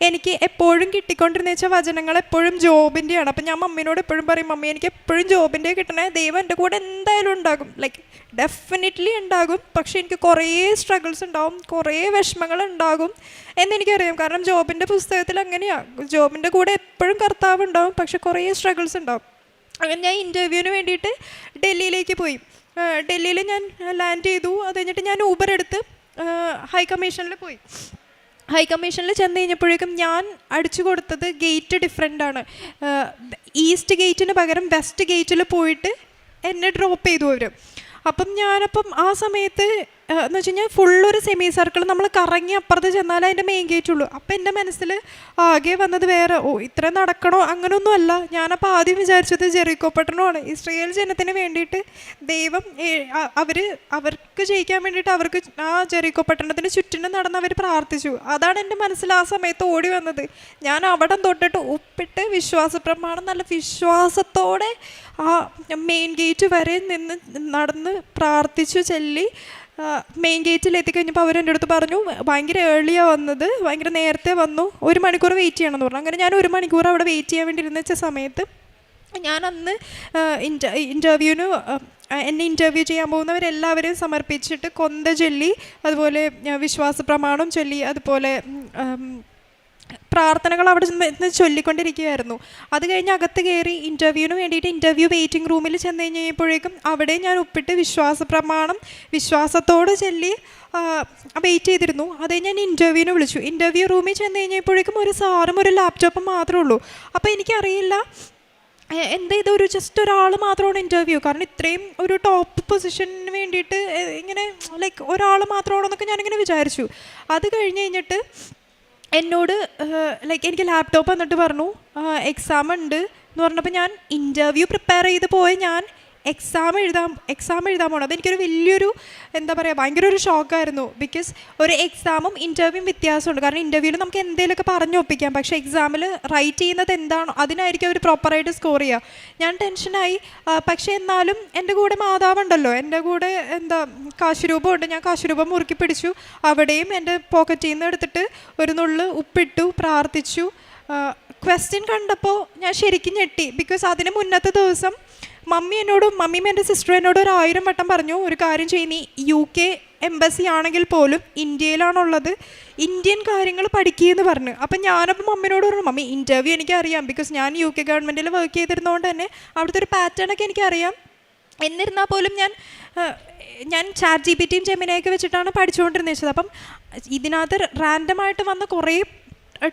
എനിക്ക് എപ്പോഴും കിട്ടിക്കൊണ്ടിരുന്ന വെച്ചാൽ വചനങ്ങൾ എപ്പോഴും ജോബിൻ്റെയാണ്. അപ്പം ഞാൻ മമ്മീനോട് എപ്പോഴും പറയും, മമ്മി എനിക്ക് എപ്പോഴും ജോബിൻ്റെ കിട്ടണേ, ദൈവം എൻ്റെ കൂടെ എന്തായാലും ഉണ്ടാകും, ലൈക്ക് ഡെഫിനറ്റ്ലി ഉണ്ടാകും. പക്ഷേ എനിക്ക് കുറേ സ്ട്രഗിൾസ് ഉണ്ടാകും, കുറേ വിഷമങ്ങൾ ഉണ്ടാകും എന്നെനിക്കറിയാം. കാരണം ജോബിൻ്റെ പുസ്തകത്തിൽ അങ്ങനെയാണ്, ജോബിൻ്റെ കൂടെ എപ്പോഴും കർത്താവ് ഉണ്ടാകും, പക്ഷെ കുറേ സ്ട്രഗിൾസ് ഉണ്ടാകും. അങ്ങനെ ഞാൻ ഇൻ്റർവ്യൂവിന് വേണ്ടിയിട്ട് ഡൽഹിയിലേക്ക് പോയി. ഡൽഹിയിൽ ഞാൻ ലാൻഡ് ചെയ്തു. അത് കഴിഞ്ഞിട്ട് ഞാൻ ഊബർ എടുത്ത് ഹൈ കമ്മീഷനിൽ പോയി. ഹൈ കമ്മീഷനിൽ ചെന്ന് കഴിഞ്ഞപ്പോഴേക്കും ഞാൻ അടിച്ചു കൊടുത്തത് ഗേറ്റ് ഡിഫറെൻ്റ് ആണ്. ഈസ്റ്റ് ഗേറ്റിന് പകരം വെസ്റ്റ് ഗേറ്റിൽ പോയിട്ട് എന്നെ ഡ്രോപ്പ് ചെയ്തു അവർ. അപ്പം ആ സമയത്ത് എന്ന് വെച്ച് കഴിഞ്ഞാൽ ഫുള്ളൊരു സെമി സർക്കിൾ നമ്മൾ കറങ്ങി അപ്പുറത്ത് ചെന്നാലേ അതിൻ്റെ മെയിൻ ഗേറ്റ് ഉള്ളൂ. അപ്പം എൻ്റെ മനസ്സിൽ ആകെ വന്നത് വേറെ, ഇത്ര നടക്കണോ അങ്ങനെയൊന്നും അല്ല. ഞാനപ്പോൾ ആദ്യം വിചാരിച്ചത് ജെറിക്കോ പട്ടണമാണ്. ഇസ്രായേൽ ജനത്തിന് വേണ്ടിയിട്ട് ദൈവം അവർക്ക് ജയിക്കാൻ വേണ്ടിയിട്ട് അവർക്ക് ആ ജെറിക്കോ പട്ടണത്തിന് ചുറ്റിനും നടന്ന് അവർ പ്രാർത്ഥിച്ചു. അതാണ് എൻ്റെ മനസ്സിൽ ആ സമയത്ത് ഓടി വന്നത്. ഞാൻ അവിടെ തൊട്ടിട്ട് ഉപ്പിട്ട് വിശ്വാസ പ്രമാണം നല്ല വിശ്വാസത്തോടെ ആ മെയിൻ ഗേറ്റ് വരെ നിന്ന് നടന്ന് പ്രാർത്ഥിച്ചു ചെല്ലി മെയിൻ ഗേറ്റിൽ എത്തിക്കഴിഞ്ഞപ്പോൾ അവരെൻ്റെ അടുത്ത് പറഞ്ഞു, ഭയങ്കര ഏർലിയാണ് വന്നത്, ഭയങ്കര നേരത്തെ വന്നു, 1 മണിക്കൂർ വെയിറ്റ് ചെയ്യണമെന്ന് പറഞ്ഞു. അങ്ങനെ ഞാൻ 1 മണിക്കൂർ അവിടെ വെയിറ്റ് ചെയ്യാൻ വേണ്ടി ഇരുന്ന വെച്ച സമയത്ത് ഞാൻ അന്ന് ഇൻ്റർവ്യൂവിന് എന്നെ ഇൻ്റർവ്യൂ ചെയ്യാൻ പോകുന്നവരെല്ലാവരെയും സമർപ്പിച്ചിട്ട് കൊന്ത ചൊല്ലി, അതുപോലെ വിശ്വാസ പ്രമാണം ചൊല്ലി, അതുപോലെ പ്രാർത്ഥനകൾ അവിടെ നിന്ന് ചൊല്ലിക്കൊണ്ടിരിക്കുകയായിരുന്നു. അത് കഴിഞ്ഞ് അകത്ത് കയറി ഇൻ്റർവ്യൂവിന് വേണ്ടിയിട്ട് ഇൻ്റർവ്യൂ വെയിറ്റിംഗ് റൂമിൽ ചെന്ന് കഴിഞ്ഞപ്പോഴേക്കും അവിടെ ഞാൻ ഉപ്പിട്ട് വിശ്വാസ പ്രമാണം വിശ്വാസത്തോടെ ചൊല്ലി വെയിറ്റ് ചെയ്തിരുന്നു. അത് ഞാൻ ഇൻ്റർവ്യൂവിന് വിളിച്ചു. ഇൻ്റർവ്യൂ റൂമിൽ ചെന്ന് കഴിഞ്ഞപ്പോഴേക്കും ഒരു സാറും ഒരു ലാപ്ടോപ്പും മാത്രമേ ഉള്ളൂ. അപ്പോൾ എനിക്കറിയില്ല എന്താ ഇതൊരു ജസ്റ്റ് ഒരാൾ മാത്രമാണ് ഇൻ്റർവ്യൂ, കാരണം ഇത്രയും ഒരു ടോപ്പ് പൊസിഷന് വേണ്ടിയിട്ട് ഇങ്ങനെ ലൈക്ക് ഒരാൾ മാത്രമാണെന്നൊക്കെ ഞാനിങ്ങനെ വിചാരിച്ചു. അത് കഴിഞ്ഞിട്ട് എന്നോട് ലൈക്ക് എനിക്ക് ലാപ്ടോപ്പ് എന്നിട്ട് പറഞ്ഞു എക്സാം ഉണ്ട് എന്ന് പറഞ്ഞപ്പോൾ ഞാൻ ഇൻ്റർവ്യൂ പ്രിപ്പയർ ചെയ്ത് പോയി ഞാൻ എക്സാം എഴുതാൻ പോകണം. അതെനിക്കൊരു വലിയൊരു എന്താ പറയുക, ഭയങ്കര ഒരു ഷോക്കായിരുന്നു. ബിക്കോസ് ഒരു എക്സാമും ഇൻ്റർവ്യൂവും വ്യത്യാസമുണ്ട്. കാരണം ഇൻ്റർവ്യൂവിൽ നമുക്ക് എന്തെങ്കിലുമൊക്കെ പറഞ്ഞൊപ്പിക്കാം, പക്ഷേ എക്സാമിൽ റൈറ്റ് ചെയ്യുന്നത് എന്താണോ അതിനായിരിക്കും അവർ പ്രോപ്പറായിട്ട് സ്കോർ ചെയ്യുക. ഞാൻ ടെൻഷനായി. പക്ഷേ എന്നാലും എൻ്റെ കൂടെ മാതാവുണ്ടല്ലോ, എൻ്റെ കൂടെ എന്താ കാശുരൂപമുണ്ട്. ഞാൻ കാശുരൂപം മുറുക്കി പിടിച്ചു. അവിടെയും എൻ്റെ പോക്കറ്റിൽ നിന്ന് എടുത്തിട്ട് ഒരു നുള്ള് ഉപ്പിട്ടു, പ്രാർത്ഥിച്ചു. ക്വസ്റ്റ്യൻ കണ്ടപ്പോൾ ഞാൻ ശരിക്കും ഞെട്ടി. ബിക്കോസ് അതിന് മുന്നത്തെ ദിവസം മമ്മിയും എൻ്റെ സിസ്റ്ററും എന്നോട് 1000 വട്ടം പറഞ്ഞു, ഒരു കാര്യം ചെയ്യും, നീ UK എംബസി ആണെങ്കിൽ പോലും ഇന്ത്യയിലാണുള്ളത്, ഇന്ത്യൻ കാര്യങ്ങൾ പഠിക്കുകയെന്ന് പറഞ്ഞു. അപ്പം ഞാനപ്പോൾ മമ്മിനോട് പറഞ്ഞു, മമ്മി ഇൻ്റർവ്യൂ എനിക്കറിയാം, ബിക്കോസ് ഞാൻ UK ഗവൺമെൻറ്റിൽ വർക്ക് ചെയ്തിരുന്നതുകൊണ്ട് തന്നെ അവിടുത്തെ ഒരു പാറ്റേണൊക്കെ എനിക്കറിയാം. എന്നിരുന്നാൽ പോലും ഞാൻ ChatGPTയും ജെമിനിയൊക്കെ വെച്ചിട്ടാണ് പഠിച്ചുകൊണ്ടിരുന്നത്. അപ്പം ഇതിനകത്ത് റാൻഡമായിട്ട് വന്ന കുറേ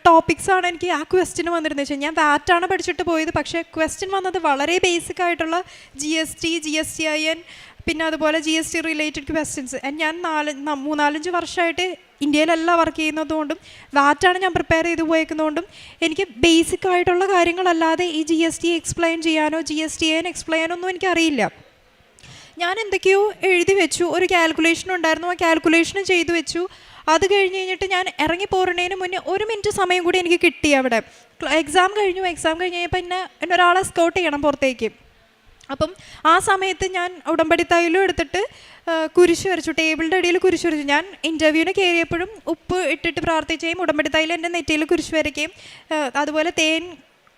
ടോപ്പിക്സാണ് എനിക്ക് ആ ക്വസ്റ്റ്യൻ വന്നിരുന്നത് വെച്ചാൽ ഞാൻ വാറ്റാണ് പഠിച്ചിട്ട് പോയത്. പക്ഷേ ക്വസ്റ്റ്യൻ വന്നത് വളരെ ബേസിക് ആയിട്ടുള്ള GST, GSTIN, പിന്നെ അതുപോലെ GST റിലേറ്റഡ് ക്വസ്റ്റ്യൻസ്. ഞാൻ 3-4 വർഷമായിട്ട് ഇന്ത്യയിലല്ല വർക്ക് ചെയ്യുന്നതുകൊണ്ടും വാറ്റാണ് ഞാൻ പ്രിപ്പയർ ചെയ്ത് പോയേക്കുന്നതുകൊണ്ടും എനിക്ക് ബേസിക് ആയിട്ടുള്ള കാര്യങ്ങളല്ലാതെ ഈ GST എക്സ്പ്ലെയിൻ ചെയ്യാനോ GSTIN എക്സ്പ്ലെയിൻ ചെയ്യാനൊന്നും എനിക്കറിയില്ല. ഞാൻ എന്തൊക്കെയോ എഴുതി വെച്ചു. ഒരു കാൽക്കുലേഷൻ ഉണ്ടായിരുന്നു, ആ കാൽക്കുലേഷനും ചെയ്തു വെച്ചു. അത് കഴിഞ്ഞിട്ട് ഞാൻ ഇറങ്ങി പോരുന്നതിന് മുന്നേ 1 മിനിറ്റ് സമയം കൂടി എനിക്ക് കിട്ടി. അവിടെ എക്സാം കഴിഞ്ഞപ്പോൾ എന്നെ ഒരാളെ സ്കൗട്ട് ചെയ്യണം പുറത്തേക്ക്. അപ്പം ആ സമയത്ത് ഞാൻ ഉടമ്പടി തൈലും എടുത്തിട്ട് കുരിശ് വരച്ചു, ടേബിളിൻ്റെ അടിയിൽ കുരിശ് വരച്ചു. ഞാൻ ഇൻ്റർവ്യൂവിന് കയറിയപ്പോഴും ഉപ്പ് ഇട്ടിട്ട് പ്രാർത്ഥിക്കുകയും ഉടമ്പടി തൈലം എൻ്റെ നെറ്റിയിൽ കുരിശ് വരയ്ക്കുകയും അതുപോലെ തേൻ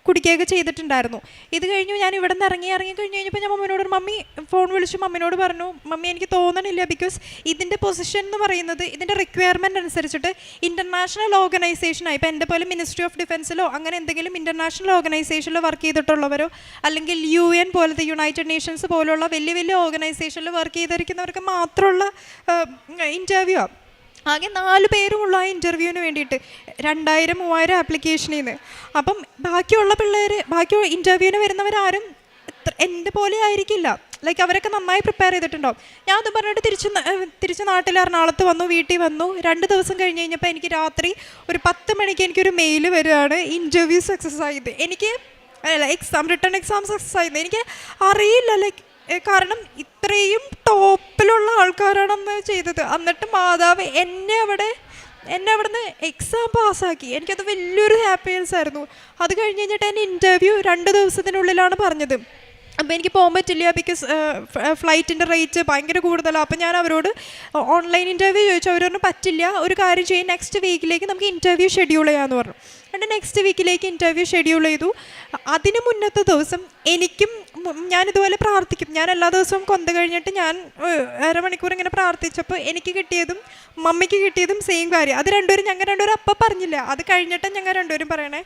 കുടിക്കുകയൊക്കെ ചെയ്തിട്ടുണ്ടായിരുന്നു. ഇത് കഴിഞ്ഞു ഞാൻ ഇവിടെ നിന്ന് ഇറങ്ങി കഴിഞ്ഞപ്പോൾ ഞാൻ മമ്മിനോട് മമ്മി ഫോൺ വിളിച്ചു മമ്മിനോട് പറഞ്ഞു, മമ്മി എനിക്ക് തോന്നണില്ല, ബിക്കോസ് ഇതിൻ്റെ പൊസിഷൻ എന്ന് പറയുന്നത് ഇതിൻ്റെ റിക്വയർമെൻറ്റ് അനുസരിച്ചിട്ട് ഇൻ്റർനാഷണൽ ഓർഗനൈസേഷനായി, ഇപ്പോൾ എൻ്റെ പോലെ മിനിസ്ട്രി ഓഫ് ഡിഫൻസിലോ അങ്ങനെ എന്തെങ്കിലും ഇൻ്റർനാഷണൽ ഓർഗനൈസേഷനിൽ വർക്ക് ചെയ്തിട്ടുള്ളവരോ അല്ലെങ്കിൽ UN പോലത്തെ യുണൈറ്റഡ് നേഷൻസ് പോലുള്ള വലിയ ഓർഗനൈസേഷനിൽ വർക്ക് ചെയ്തിരിക്കുന്നവർക്ക് മാത്രമുള്ള ഇൻ്റർവ്യൂ ആണ്. ആകെ 4 പേരുമുള്ള ആ ഇൻ്റർവ്യൂവിന് വേണ്ടിയിട്ട് 2000-3000 ആപ്ലിക്കേഷനിൽ നിന്ന്. അപ്പം ബാക്കി ഇൻ്റർവ്യൂവിന് വരുന്നവരാരും എൻ്റെ പോലെ ആയിരിക്കില്ല, ലൈക്ക് അവരൊക്കെ നന്നായി പ്രിപ്പയർ ചെയ്തിട്ടുണ്ടാവും. ഞാൻ അത് പറഞ്ഞിട്ട് തിരിച്ച് നാട്ടിൽ എറണാകുളത്ത് വന്നു, വീട്ടിൽ വന്നു. 2 ദിവസം കഴിഞ്ഞപ്പോൾ എനിക്ക് രാത്രി ഒരു 10 മണിക്ക് എനിക്കൊരു മെയിൽ വരികയാണ്, ഇൻ്റർവ്യൂ സക്സസ് ആയത്. എനിക്ക് റിട്ടേൺ എക്സാം സക്സസ് ആയിരുന്നു. എനിക്ക് അറിയില്ല ലൈക്ക് കാരണം ഇത്രയും ടോപ്പിലുള്ള ആൾക്കാരാണ് ചെയ്തത്. എന്നിട്ട് മാതാവ് എന്നെ അവിടെ നിന്ന് എക്സാം പാസ്സാക്കി. എനിക്കത് വലിയൊരു ഹാപ്പിനെസ് ആയിരുന്നു. അത് കഴിഞ്ഞ് കഴിഞ്ഞിട്ട് എൻ്റെ ഇൻ്റർവ്യൂ 2 ദിവസത്തിനുള്ളിലാണ് പറഞ്ഞത്. അപ്പോൾ എനിക്ക് പോകാൻ പറ്റില്ല, ബിക്കോസ് ഫ്ലൈറ്റിൻ്റെ റേറ്റ് ഭയങ്കര കൂടുതലാണ്. അപ്പോൾ ഞാൻ അവരോട് ഓൺലൈൻ ഇൻ്റർവ്യൂ ചോദിച്ചു. അവരൊന്നും പറ്റില്ല, ഒരു കാര്യം ചെയ്യും, നെക്സ്റ്റ് വീക്കിലേക്ക് നമുക്ക് ഇൻ്റർവ്യൂ ഷെഡ്യൂൾ ചെയ്യാമെന്ന് പറഞ്ഞു. എന്നിട്ട് നെക്സ്റ്റ് വീക്കിലേക്ക് ഇൻ്റർവ്യൂ ഷെഡ്യൂൾ ചെയ്തു. അതിന് മുന്നത്തെ ദിവസം എനിക്കും ഞാനിതുപോലെ പ്രാർത്ഥിക്കും. ഞാൻ എല്ലാ ദിവസവും കൊന്ത കഴിഞ്ഞിട്ട് ഞാൻ 1/2 മണിക്കൂർ ഇങ്ങനെ പ്രാർത്ഥിച്ചപ്പോൾ എനിക്ക് കിട്ടിയതും മമ്മിക്ക് കിട്ടിയതും സെയിം കാര്യം. അത് ഞങ്ങൾ രണ്ടുപേരും അപ്പം പറഞ്ഞില്ല, അത് കഴിഞ്ഞിട്ട് ഞങ്ങൾ രണ്ടുപേരും പറയണേ.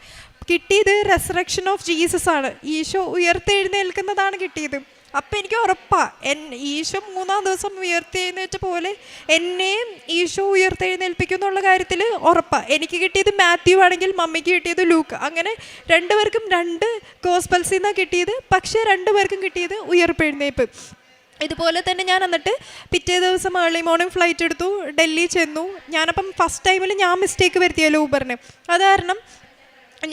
കിട്ടിയത് റെസറക്ഷൻ ഓഫ് ജീസസ് ആണ്, ഈശോ ഉയർത്തെഴുന്നേൽക്കുന്നതാണ് കിട്ടിയത്. അപ്പം എനിക്ക് ഉറപ്പാണ് ഈശോ 3-ാം ദിവസം ഉയർത്തെഴുന്നേറ്റ പോലെ എന്നെയും ഈശോ ഉയർത്തെഴുന്നേൽപ്പിക്കും എന്നുള്ള കാര്യത്തിൽ ഉറപ്പാണ്. എനിക്ക് കിട്ടിയത് മാത്യു ആണെങ്കിൽ മമ്മിക്ക് കിട്ടിയത് ലൂക്ക്. അങ്ങനെ 2 പേർക്കും 2 ഗോസ്പൽസിൽ നിന്നാണ് കിട്ടിയത്. പക്ഷേ 2 പേർക്കും കിട്ടിയത് ഉയർപ്പെഴുന്നേൽപ്പ്. ഇതുപോലെ തന്നെ ഞാൻ എന്നിട്ട് പിറ്റേ ദിവസം ഏർലി മോർണിംഗ് ഫ്ലൈറ്റ് എടുത്തു, ഡൽഹി ചെന്നു. ഞാനപ്പം ഫസ്റ്റ് ടൈമിൽ ഞാൻ മിസ്റ്റേക്ക് വരുത്തിയല്ലോ ഊബറിന്. അത് കാരണം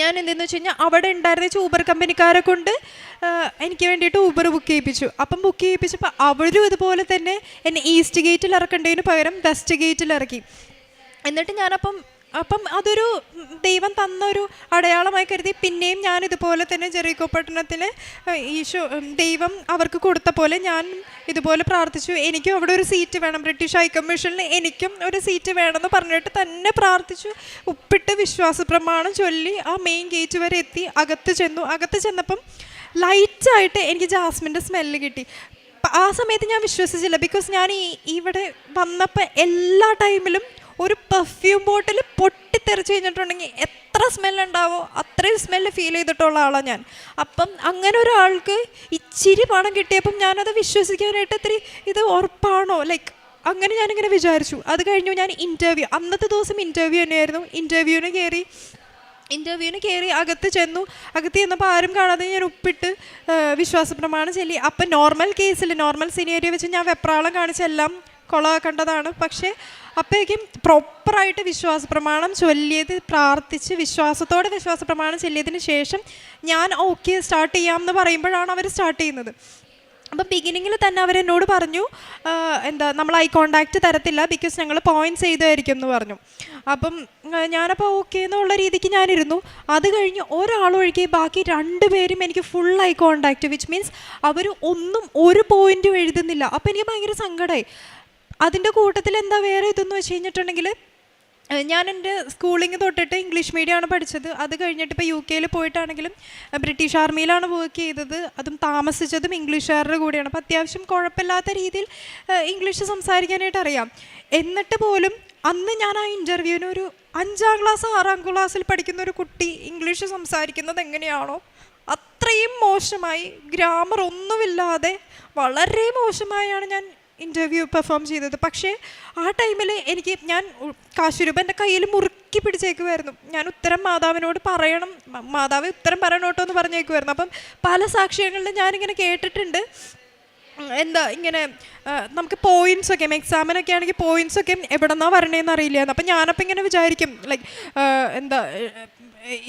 ഞാൻ എന്തെന്ന് വെച്ച് കഴിഞ്ഞാൽ അവിടെ ഉണ്ടായിരുന്ന ഊബർ കമ്പനിക്കാരെ കൊണ്ട് എനിക്ക് വേണ്ടിയിട്ട് ഊബർ ബുക്ക് ചെയ്യിപ്പിച്ചു. അപ്പം ബുക്ക് ചെയ്യിപ്പിച്ചപ്പോൾ അവരും ഇതുപോലെ തന്നെ എന്നെ ഈസ്റ്റ് ഗേറ്റിൽ ഇറക്കേണ്ടതിന് പകരം വെസ്റ്റ് ഗേറ്റിൽ ഇറക്കി. എന്നിട്ട് ഞാനപ്പം അതൊരു ദൈവം തന്നൊരു അടയാളമായി കരുതി പിന്നെയും ഞാൻ ഇതുപോലെ തന്നെ ജെറിക്കോ പട്ടണത്തിൽ ഈശോ ദൈവം അവർക്ക് കൊടുത്ത പോലെ ഞാൻ ഇതുപോലെ പ്രാർത്ഥിച്ചു. എനിക്കും അവിടെ ഒരു സീറ്റ് വേണം, ബ്രിട്ടീഷ് ഹൈക്കമ്മീഷനിൽ എനിക്കും ഒരു സീറ്റ് വേണമെന്ന് പറഞ്ഞിട്ട് തന്നെ പ്രാർത്ഥിച്ചു. ഉപ്പിട്ട് വിശ്വാസ പ്രമാണം ചൊല്ലി ആ മെയിൻ ഗേറ്റ് വരെ എത്തി. അകത്ത് ചെന്നപ്പം ലൈറ്റായിട്ട് എനിക്ക് ജാസ്മിൻ്റെ സ്മെല്ല് കിട്ടി. ആ സമയത്ത് ഞാൻ വിശ്വസിച്ചില്ല, ബിക്കോസ് ഞാൻ ഇവിടെ വന്നപ്പോൾ എല്ലാ ടൈമിലും ഒരു പെർഫ്യൂം ബോട്ടിൽ പൊട്ടിത്തെറിച്ച് കഴിഞ്ഞിട്ടുണ്ടെങ്കിൽ എത്ര സ്മെല്ലുണ്ടാവോ അത്രയും സ്മെല്ല് ഫീൽ ചെയ്തിട്ടുള്ള ആളാണ് ഞാൻ. അപ്പം അങ്ങനെ ഒരാൾക്ക് ഇച്ചിരി പണം കിട്ടിയപ്പം ഞാനത് വിശ്വസിക്കാനായിട്ട് ഇത്തിരി ഇത് ഉറപ്പാണോ ലൈക്ക് അങ്ങനെ ഞാനിങ്ങനെ വിചാരിച്ചു. അത് കഴിഞ്ഞു ഞാൻ അന്നത്തെ ദിവസം ഇൻ്റർവ്യൂ തന്നെയായിരുന്നു. ഇൻ്റർവ്യൂവിന് കയറി അകത്ത് ചെന്നപ്പോൾ ആരും കാണാതെ ഞാൻ ഉപ്പിട്ട് വിശ്വാസ പ്രമാണം ചൊല്ലി. അപ്പം നോർമൽ സിനേരിയോ വെച്ച് ഞാൻ വെപ്രാളം കാണിച്ചെല്ലാം കൊളാക്കേണ്ടതാണ്. പക്ഷേ അപ്പോഴേക്കും പ്രോപ്പറായിട്ട് വിശ്വാസ പ്രമാണം ചൊല്ലിയത് പ്രാർത്ഥിച്ച് വിശ്വാസത്തോടെ വിശ്വാസ പ്രമാണം ചൊല്ലിയതിന് ശേഷം ഞാൻ ഓക്കെ സ്റ്റാർട്ട് ചെയ്യാമെന്ന് പറയുമ്പോഴാണ് അവർ സ്റ്റാർട്ട് ചെയ്യുന്നത്. അപ്പം ബിഗിനിങ്ങിൽ തന്നെ അവരെന്നോട് പറഞ്ഞു നമ്മൾ ഐ കോണ്ടാക്റ്റ് തരത്തില്ല, ബിക്കോസ് ഞങ്ങൾ പോയിൻറ്റ്സ് ചെയ്തായിരിക്കും എന്ന് പറഞ്ഞു. അപ്പം ഞാനപ്പോൾ ഓക്കെ എന്നുള്ള രീതിക്ക് ഞാനിരുന്നു. അത് കഴിഞ്ഞ് ഒരാളൊഴികെ ബാക്കി 2 പേരും എനിക്ക് full eye contact, which means അവർ ഒരു പോയിൻറ്റും എഴുതുന്നില്ല. അപ്പോൾ എനിക്ക് ഭയങ്കര സങ്കടമായി. അതിൻ്റെ കൂട്ടത്തിൽ എന്താ വേറെ ഇതെന്ന് വെച്ച് കഴിഞ്ഞിട്ടുണ്ടെങ്കിൽ ഞാൻ എൻ്റെ സ്കൂളിങ് തൊട്ടിട്ട് ഇംഗ്ലീഷ് മീഡിയമാണ് പഠിച്ചത്. അത് കഴിഞ്ഞിട്ട് ഇപ്പോൾ UK പോയിട്ടാണെങ്കിലും ബ്രിട്ടീഷ് ആർമിയിലാണ് വർക്ക് ചെയ്തത്. അതും താമസിച്ചതും ഇംഗ്ലീഷുകാരുടെ കൂടെയാണ്. അപ്പോൾ അത്യാവശ്യം കുഴപ്പമില്ലാത്ത രീതിയിൽ ഇംഗ്ലീഷ് സംസാരിക്കാനായിട്ട് അറിയാം. എന്നിട്ട് പോലും അന്ന് ഞാൻ ആ ഇൻ്റർവ്യൂവിന് ഒരു 5-ാം ക്ലാസ് 6-ാം ക്ലാസ്സിൽ പഠിക്കുന്ന ഒരു കുട്ടി ഇംഗ്ലീഷ് സംസാരിക്കുന്നത് എങ്ങനെയാണോ അത്രയും മോശമായി, ഗ്രാമർ ഒന്നുമില്ലാതെ വളരെ മോശമായാണ് ഞാൻ ഇൻ്റർവ്യൂ പെർഫോം ചെയ്തത്. പക്ഷേ ആ ടൈമിൽ ഞാൻ കാശുരൂപ എൻ്റെ കയ്യിൽ മുറുക്കി പിടിച്ചേക്കുമായിരുന്നു. ഞാൻ ഉത്തരം മാതാവിനോട് പറയണം, മാതാവ് ഉത്തരം പറയണോട്ടോ എന്ന് പറഞ്ഞേക്കുമായിരുന്നു. അപ്പം പല സാക്ഷ്യങ്ങളിലും ഞാനിങ്ങനെ കേട്ടിട്ടുണ്ട് ഇങ്ങനെ നമുക്ക് പോയിൻറ്റ്സൊക്കെ എക്സാമിനൊക്കെ ആണെങ്കിൽ പോയിൻറ്റ്സൊക്കെ എവിടെ നിന്നാണ് വരണേന്ന് അറിയില്ല. അപ്പം ഞാനപ്പോൾ ഇങ്ങനെ വിചാരിക്കും ലൈക്ക്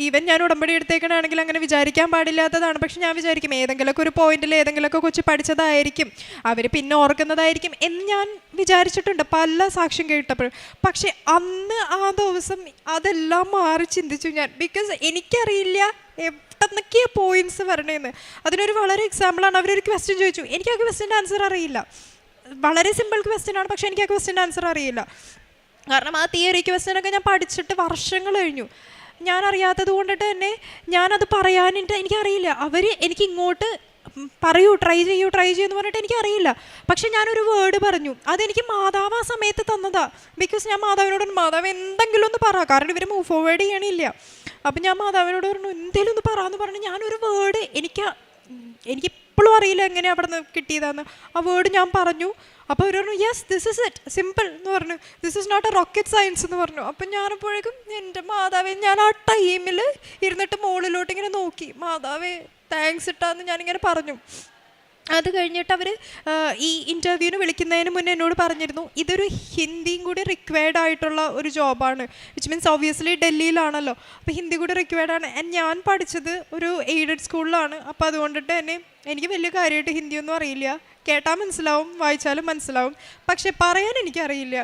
ഈവൻ ഞാൻ ഉടമ്പടി എടുത്തേക്കണാണെങ്കിൽ അങ്ങനെ വിചാരിക്കാൻ പാടില്ലാത്തതാണ്. പക്ഷെ ഞാൻ വിചാരിക്കും ഏതെങ്കിലുമൊക്കെ ഒരു പോയിന്റിൽ ഏതെങ്കിലുമൊക്കെ കൊച്ചു പഠിച്ചതായിരിക്കും, അവർ പിന്നെ ഓർക്കുന്നതായിരിക്കും എന്ന് ഞാൻ വിചാരിച്ചിട്ടുണ്ട് പല സാക്ഷ്യം കേട്ടപ്പോഴും. പക്ഷെ അന്ന് ആ ദിവസം അതെല്ലാം മാറി ചിന്തിച്ചു ഞാൻ. ബിക്കോസ് എനിക്കറിയില്ല എവിടെന്നൊക്കെയാണ് പോയിന്റ്സ് വരണേന്ന്. അതിനൊരു വളരെ എക്സാമ്പിളാണ്. അവരൊരു ക്വസ്റ്റ്യൻ ചോദിച്ചു, എനിക്ക് ആ ക്വസ്റ്റ്യൻ്റെ ആൻസർ അറിയില്ല. വളരെ സിമ്പിൾ ക്വസ്റ്റ്യനാണ്, പക്ഷെ എനിക്ക് ആ ക്വസ്റ്റ്യൻ്റെ ആൻസർ അറിയില്ല. കാരണം ആ തിയറി ക്വസ്റ്റ്യനൊക്കെ ഞാൻ പഠിച്ചിട്ട് വർഷങ്ങൾ കഴിഞ്ഞു. ഞാൻ അറിയാത്തത് കൊണ്ടിട്ട് തന്നെ ഞാനത് പറയാനായിട്ട് എനിക്കറിയില്ല. അവർ എനിക്ക് ഇങ്ങോട്ട് പറയൂ ട്രൈ ചെയ്യൂ എന്ന് പറഞ്ഞിട്ട് എനിക്കറിയില്ല. പക്ഷെ ഞാനൊരു വേർഡ് പറഞ്ഞു, അതെനിക്ക് മാതാവ് ആ സമയത്ത് തന്നതാ. ബിക്കോസ് ഞാൻ മാതാവിനോട് മാതാവ് എന്തെങ്കിലും ഒന്ന് പറ, കാരണം ഇവർ മൂവ് ഫോർവേഡ് ചെയ്യണില്ല. അപ്പം ഞാൻ മാതാവിനോട് പറഞ്ഞു എന്തെങ്കിലും ഒന്ന് പറയാമെന്ന് പറഞ്ഞു. ഞാനൊരു വേർഡ് എനിക്കിപ്പോഴും അറിയില്ല എങ്ങനെ അവിടെ നിന്ന് കിട്ടിയതാന്ന്. ആ വേർഡ് ഞാൻ പറഞ്ഞു. അപ്പോൾ അവർ പറഞ്ഞു yes this is it, simple എന്ന് പറഞ്ഞു, this is not a rocket science എന്ന് പറഞ്ഞു. അപ്പം ഞാനപ്പോഴേക്കും എൻ്റെ മാതാവേ, ഞാൻ ആ ടൈമിൽ ഇരുന്നിട്ട് മുകളിലോട്ട് ഇങ്ങനെ നോക്കി, മാതാവേ താങ്ക്സ് ഇട്ടാന്ന് ഞാനിങ്ങനെ പറഞ്ഞു. അത് കഴിഞ്ഞിട്ട് അവർ ഈ ഇൻ്റർവ്യൂവിന് വിളിക്കുന്നതിന് മുന്നേ എന്നോട് പറഞ്ഞിരുന്നു ഇതൊരു ഹിന്ദിയും കൂടി റിക്വയർഡ് ആയിട്ടുള്ള ഒരു ജോബാണ്, വിച്ച് മീൻസ് ഒബ്വിയസ്ലി ഡൽഹിയിലാണല്ലോ, അപ്പോൾ ഹിന്ദി കൂടി റിക്വയർഡ് ആണ്. ഞാൻ പഠിച്ചത് ഒരു എയ്ഡഡ് സ്കൂളിലാണ്, അപ്പോൾ അതുകൊണ്ടിട്ട് തന്നെ എനിക്ക് വലിയ കാര്യമായിട്ട് ഹിന്ദിയൊന്നും അറിയില്ല. കേട്ടാൽ മനസ്സിലാവും, വായിച്ചാലും മനസ്സിലാവും, പക്ഷെ പറയാൻ എനിക്കറിയില്ല.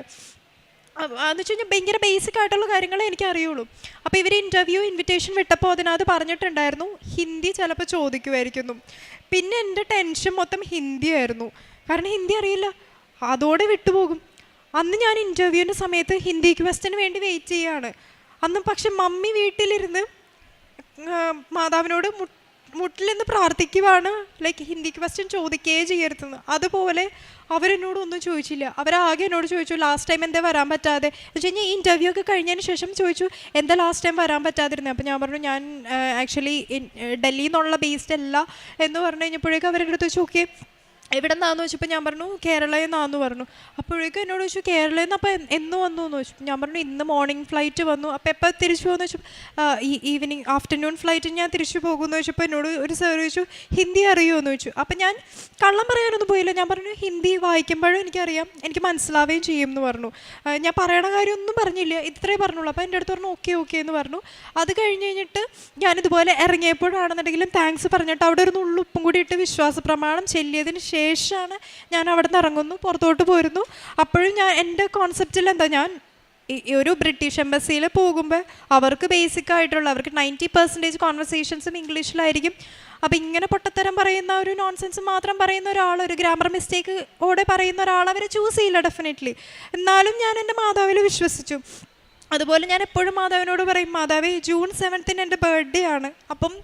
എന്ന് വെച്ച് കഴിഞ്ഞാൽ ഭയങ്കര ബേസിക് ആയിട്ടുള്ള കാര്യങ്ങളെ എനിക്ക് അറിയുള്ളൂ. അപ്പോൾ ഇവർ ഇൻ്റർവ്യൂ ഇൻവിറ്റേഷൻ വിട്ടപ്പോൾ അതിനകത്ത് പറഞ്ഞിട്ടുണ്ടായിരുന്നു ഹിന്ദി ചിലപ്പോൾ ചോദിക്കുമായിരിക്കുന്നു. പിന്നെ എൻ്റെ ടെൻഷൻ മൊത്തം ഹിന്ദി ആയിരുന്നു, കാരണം ഹിന്ദി അറിയില്ല, അതോടെ വിട്ടുപോകും. അന്ന് ഞാൻ ഇൻ്റർവ്യൂവിൻ്റെ സമയത്ത് ഹിന്ദി ക്വസ്റ്റിന് വേണ്ടി വെയിറ്റ് ചെയ്യുകയാണ്. അന്ന് പക്ഷെ മമ്മി വീട്ടിലിരുന്ന് മാതാവിനോട് മുട്ടിലിന്ന് പ്രാർത്ഥിക്കുവാണ്, ലൈക്ക് ഹിന്ദി ക്വസ്റ്റ്യൻ ചോദിക്കുകയേ ചെയ്യരുതെന്ന്. അതുപോലെ അവരെന്നോട് ഒന്നും ചോദിച്ചില്ല. അവരാകെ എന്നോട് ചോദിച്ചു ലാസ്റ്റ് ടൈം എന്താ വരാൻ പറ്റാതെ, എന്ന് വെച്ച് കഴിഞ്ഞാൽ ഇൻ്റർവ്യൂ ഒക്കെ കഴിഞ്ഞതിന് ശേഷം ചോദിച്ചു എന്താ ലാസ്റ്റ് ടൈം വരാൻ പറ്റാതിരുന്നത്. അപ്പോൾ ഞാൻ പറഞ്ഞു ഞാൻ ആക്ച്വലി ഡൽഹിയിൽ നിന്നുള്ള ബേസ്ഡ് അല്ല എന്ന് പറഞ്ഞു കഴിഞ്ഞപ്പോഴേക്കും അവരുടെ അടുത്ത് വെച്ച് ഓക്കെ എവിടെ നിന്നാന്ന് ചോദിച്ചപ്പോൾ ഞാൻ പറഞ്ഞു കേരളയിൽ നിന്നാന്ന് പറഞ്ഞു. അപ്പോഴേക്കും എന്നോട് ചോദിച്ചു കേരളയിൽ നിന്ന് അപ്പോൾ എന്ന് വന്നു എന്ന് ചോദിച്ചു. ഞാൻ പറഞ്ഞു ഇന്ന് മോർണിംഗ് ഫ്ലൈറ്റ് വന്നു. അപ്പോൾ എപ്പോൾ തിരിച്ചു പോകുമെന്ന് വെച്ചു, ഈവനിങ് ആഫ്റ്റർനൂൺ ഫ്ലൈറ്റ് ഞാൻ തിരിച്ചു പോകുമെന്ന് ചോദിച്ചപ്പോൾ എന്നോട് ഒരു സാർ ചോദിച്ചു ഹിന്ദി അറിയുമോ എന്ന് ചോദിച്ചു. അപ്പം ഞാൻ കള്ളം പറയാനൊന്നും പോയില്ല, ഞാൻ പറഞ്ഞു ഹിന്ദി വായിക്കുമ്പോഴും എനിക്കറിയാം, എനിക്ക് മനസ്സിലാവുകയും ചെയ്യും എന്ന് പറഞ്ഞു. ഞാൻ പറയണ കാര്യമൊന്നും പറഞ്ഞില്ല, ഇത്രേ പറഞ്ഞുള്ളൂ. അപ്പോൾ എൻ്റെ അടുത്ത് പറഞ്ഞു ഓക്കെ എന്ന് പറഞ്ഞു. അത് കഴിഞ്ഞിട്ട് ഞാനിതുപോലെ ഇറങ്ങിയപ്പോഴാണെന്നുണ്ടെങ്കിലും താങ്ക്സ് പറഞ്ഞിട്ട് അവിടെ ഒരു നുള്ളുപ്പും കൂടി ഇട്ട് വിശ്വാസ പ്രമാണം ചെല്ലിയതിന് ശേഷമാണ് ഞാൻ അവിടെ നിന്ന് ഇറങ്ങുന്നു, പുറത്തോട്ട് പോരുന്നു. അപ്പോഴും ഞാൻ എൻ്റെ കോൺസെപ്റ്റിൽ എന്താ, ഞാൻ ഒരു ബ്രിട്ടീഷ് എംബസിയിൽ പോകുമ്പോൾ അവർക്ക് ബേസിക് ആയിട്ടുള്ള അവർക്ക് 90% കോൺവെർസേഷൻസും ഇംഗ്ലീഷിലായിരിക്കും. അപ്പോൾ ഇങ്ങനെ പൊട്ടത്തരം പറയുന്ന ഒരു നോൺസെൻസ് മാത്രം പറയുന്ന ഒരാൾ, ഒരു ഗ്രാമർ മിസ്റ്റേക്ക് ഓടെ പറയുന്ന ഒരാൾ അവരെ ചൂസ് ചെയ്യില്ല ഡെഫിനറ്റ്ലി. എന്നാലും ഞാൻ എൻ്റെ മാതാവിൽ വിശ്വസിച്ചു. അതുപോലെ ഞാൻ എപ്പോഴും മാതാവിനോട് പറയും മാതാവേ June 7th എൻ്റെ ബർത്ത്ഡേ ആണ്, അപ്പം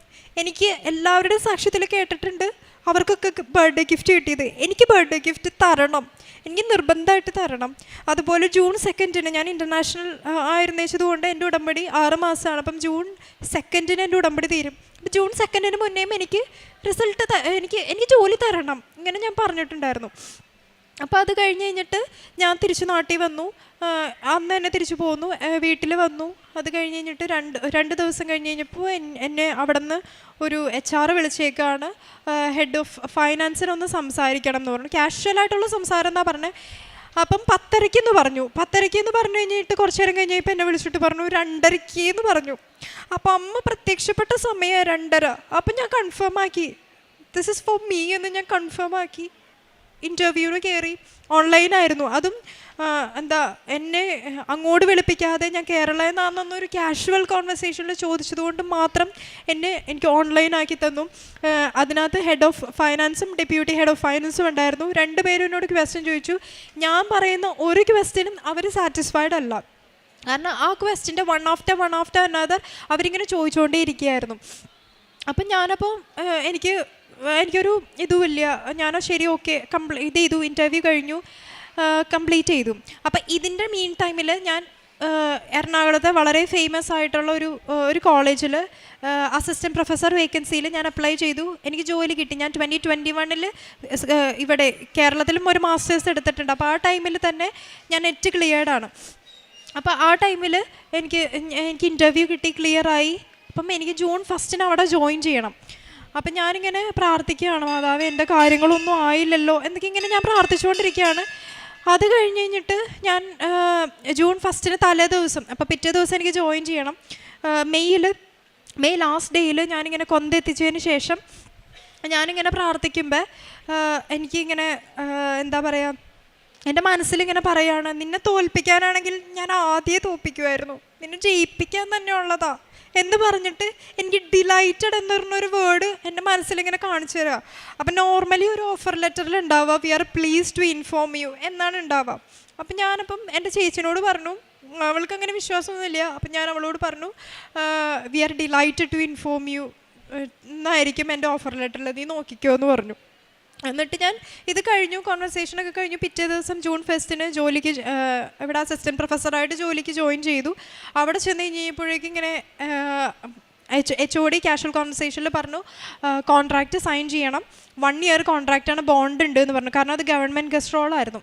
എനിക്ക് എല്ലാവരുടെയും സാക്ഷ്യത്തിൽ കേട്ടിട്ടുണ്ട് അവർക്കൊക്കെ ബർത്ത്ഡേ ഗിഫ്റ്റ് കിട്ടിയത്, എനിക്ക് ബർത്ത്ഡേ ഗിഫ്റ്റ് തരണം, എനിക്ക് നിർബന്ധമായിട്ട് തരണം. അതുപോലെ June 2 ഞാൻ ഇൻ്റർനാഷണൽ ആയിരുന്നതുകൊണ്ട് എൻ്റെ ഉടമ്പടി 6 മാസമാണ്. അപ്പം June 2 എൻ്റെ ഉടമ്പടി തീരും. അപ്പം June 2 മുന്നേയും എനിക്ക് റിസൾട്ട് എനിക്ക് ജോലി തരണം, ഇങ്ങനെ ഞാൻ പറഞ്ഞിട്ടുണ്ടായിരുന്നു. അപ്പോൾ അത് കഴിഞ്ഞിട്ട് ഞാൻ തിരിച്ചു നാട്ടിൽ വന്നു. അന്ന് തന്നെ തിരിച്ചു പോന്നു, വീട്ടിൽ വന്നു. അത് കഴിഞ്ഞിട്ട് രണ്ട് ദിവസം കഴിഞ്ഞപ്പോൾ എന്നെ അവിടെ നിന്ന് ഒരു HR വിളിച്ചേക്കാണ്, ഹെഡ് ഓഫ് ഫൈനാൻസിനൊന്ന് സംസാരിക്കണം എന്ന് പറഞ്ഞു. കാഷ്വലായിട്ടുള്ള സംസാരം എന്നാണ് പറഞ്ഞത്. അപ്പം 10:30 പറഞ്ഞു. 10:30 പറഞ്ഞു കഴിഞ്ഞിട്ട് കുറച്ച് നേരം കഴിഞ്ഞപ്പോൾ എന്നെ വിളിച്ചിട്ട് പറഞ്ഞു 2:30 പറഞ്ഞു. അപ്പം അമ്മ പ്രത്യക്ഷപ്പെട്ട സമയം 2:30. അപ്പം ഞാൻ കൺഫേം ആക്കി ദിസ് ഇസ് ഫോർ മീ എന്ന് ഞാൻ കൺഫേം ആക്കി. ഇൻ്റർവ്യൂവിന് കയറി, ഓൺലൈനായിരുന്നു. അതും എന്നെ അങ്ങോട്ട് വിളിപ്പിക്കാതെ ഞാൻ കേരളയിൽ നിന്നാണെന്നൊരു കാഷ്വൽ കോൺവെർസേഷനിൽ ചോദിച്ചതുകൊണ്ട് മാത്രം എനിക്ക് ഓൺലൈനാക്കി തന്നു. അതിനകത്ത് ഹെഡ് ഓഫ് ഫൈനാൻസും ഡെപ്യൂട്ടി ഹെഡ് ഓഫ് ഫൈനാൻസും ഉണ്ടായിരുന്നു. 2 പേരും എന്നോട് ക്വസ്റ്റ്യൻ ചോദിച്ചു. ഞാൻ പറയുന്ന ഒരു ക്വസ്റ്റ്യനും അവർ സാറ്റിസ്ഫൈഡ് അല്ല, കാരണം ആ ക്വസ്റ്റ്യൻ്റെ വൺ ആഫ്റ്റർ അനദർ അവരിങ്ങനെ ചോദിച്ചുകൊണ്ടേ ഇരിക്കുകയായിരുന്നു. അപ്പം ഞാനപ്പോൾ എനിക്കൊരു ഇതുമില്ല, ഞാനോ ശരി ഓക്കെ ഇത് ചെയ്തു, ഇൻ്റർവ്യൂ കഴിഞ്ഞു, കംപ്ലീറ്റ് ചെയ്തു. അപ്പം ഇതിൻ്റെ മീൻ ടൈമിൽ ഞാൻ എറണാകുളത്തെ വളരെ ഫേമസ് ആയിട്ടുള്ള ഒരു കോളേജിൽ അസിസ്റ്റൻറ്റ് പ്രൊഫസർ വേക്കൻസിയിൽ ഞാൻ അപ്ലൈ ചെയ്തു. എനിക്ക് ജോലി കിട്ടി. ഞാൻ 2021 ഇവിടെ കേരളത്തിലും ഒരു മാസ്റ്റേഴ്സ് എടുത്തിട്ടുണ്ട്. അപ്പോൾ ആ ടൈമിൽ തന്നെ ഞാൻ നെറ്റ് ക്ലിയർഡാണ്. അപ്പോൾ ആ ടൈമിൽ എനിക്ക് ഇൻ്റർവ്യൂ കിട്ടി, ക്ലിയറായി. അപ്പം എനിക്ക് June 1 അവിടെ ജോയിൻ ചെയ്യണം. അപ്പം ഞാനിങ്ങനെ പ്രാർത്ഥിക്കുകയാണ്, മാതാവേ എൻ്റെ കാര്യങ്ങളൊന്നും ആയില്ലല്ലോ എന്നൊക്കെ ഇങ്ങനെ ഞാൻ പ്രാർത്ഥിച്ചുകൊണ്ടിരിക്കുകയാണ്. അത് കഴിഞ്ഞിട്ട് ഞാൻ June 1 തലേ ദിവസം, അപ്പോൾ പിറ്റേ ദിവസം എനിക്ക് ജോയിൻ ചെയ്യണം. മെയ് ലാസ്റ്റ് ഡേയിൽ ഞാനിങ്ങനെ കൊന്തെത്തിച്ചതിന് ശേഷം ഞാനിങ്ങനെ പ്രാർത്ഥിക്കുമ്പോൾ എനിക്കിങ്ങനെ എന്താ പറയുക, എൻ്റെ മനസ്സിലിങ്ങനെ പറയുകയാണ് നിന്നെ തോൽപ്പിക്കാനാണെങ്കിൽ ഞാൻ ആദ്യമേ തോൽപ്പിക്കുമായിരുന്നു, നിന്നെ ജയിപ്പിക്കാൻ തന്നെ ഉള്ളതാ എന്ന് പറഞ്ഞിട്ട് എനിക്ക് ഡിലൈറ്റഡ് എന്ന് പറഞ്ഞൊരു വേർഡ് എൻ്റെ മനസ്സിലിങ്ങനെ കാണിച്ചു തരിക. അപ്പം നോർമലി ഒരു ഓഫർ ലെറ്ററിൽ ഉണ്ടാവുക we are please to inform you എന്നാണ് ഉണ്ടാവുക. അപ്പം ഞാനപ്പം എൻ്റെ ചേച്ചിനോട് പറഞ്ഞു, അവൾക്ക് അങ്ങനെ വിശ്വാസമൊന്നുമില്ല. അപ്പം ഞാൻ അവളോട് പറഞ്ഞു we are delighted to inform you എന്നായിരിക്കും എൻ്റെ ഓഫർ ലെറ്ററിൽ, നീ നോക്കിക്കോ എന്ന് പറഞ്ഞു. എന്നിട്ട് ഞാൻ ഇത് കഴിഞ്ഞു, കോൺവെർസേഷനൊക്കെ കഴിഞ്ഞു. പിറ്റേ ദിവസം June 1 ജോലിക്ക് ഇവിടെ അസിസ്റ്റൻറ്റ് പ്രൊഫസറായിട്ട് ജോലിക്ക് ജോയിൻ ചെയ്തു. അവിടെ ചെന്ന് കഴിഞ്ഞപ്പോഴേക്കും ഇങ്ങനെ HOD കാഷ്വൽ കോൺവെർസേഷനിൽ പറഞ്ഞു കോൺട്രാക്റ്റ് സൈൻ ചെയ്യണം, 1 year കോൺട്രാക്റ്റാണ്, ബോണ്ട് ഉണ്ട് എന്ന് പറഞ്ഞു. കാരണം അത് ഗവൺമെൻറ് ഗസ്റ്റ് റോളായിരുന്നു.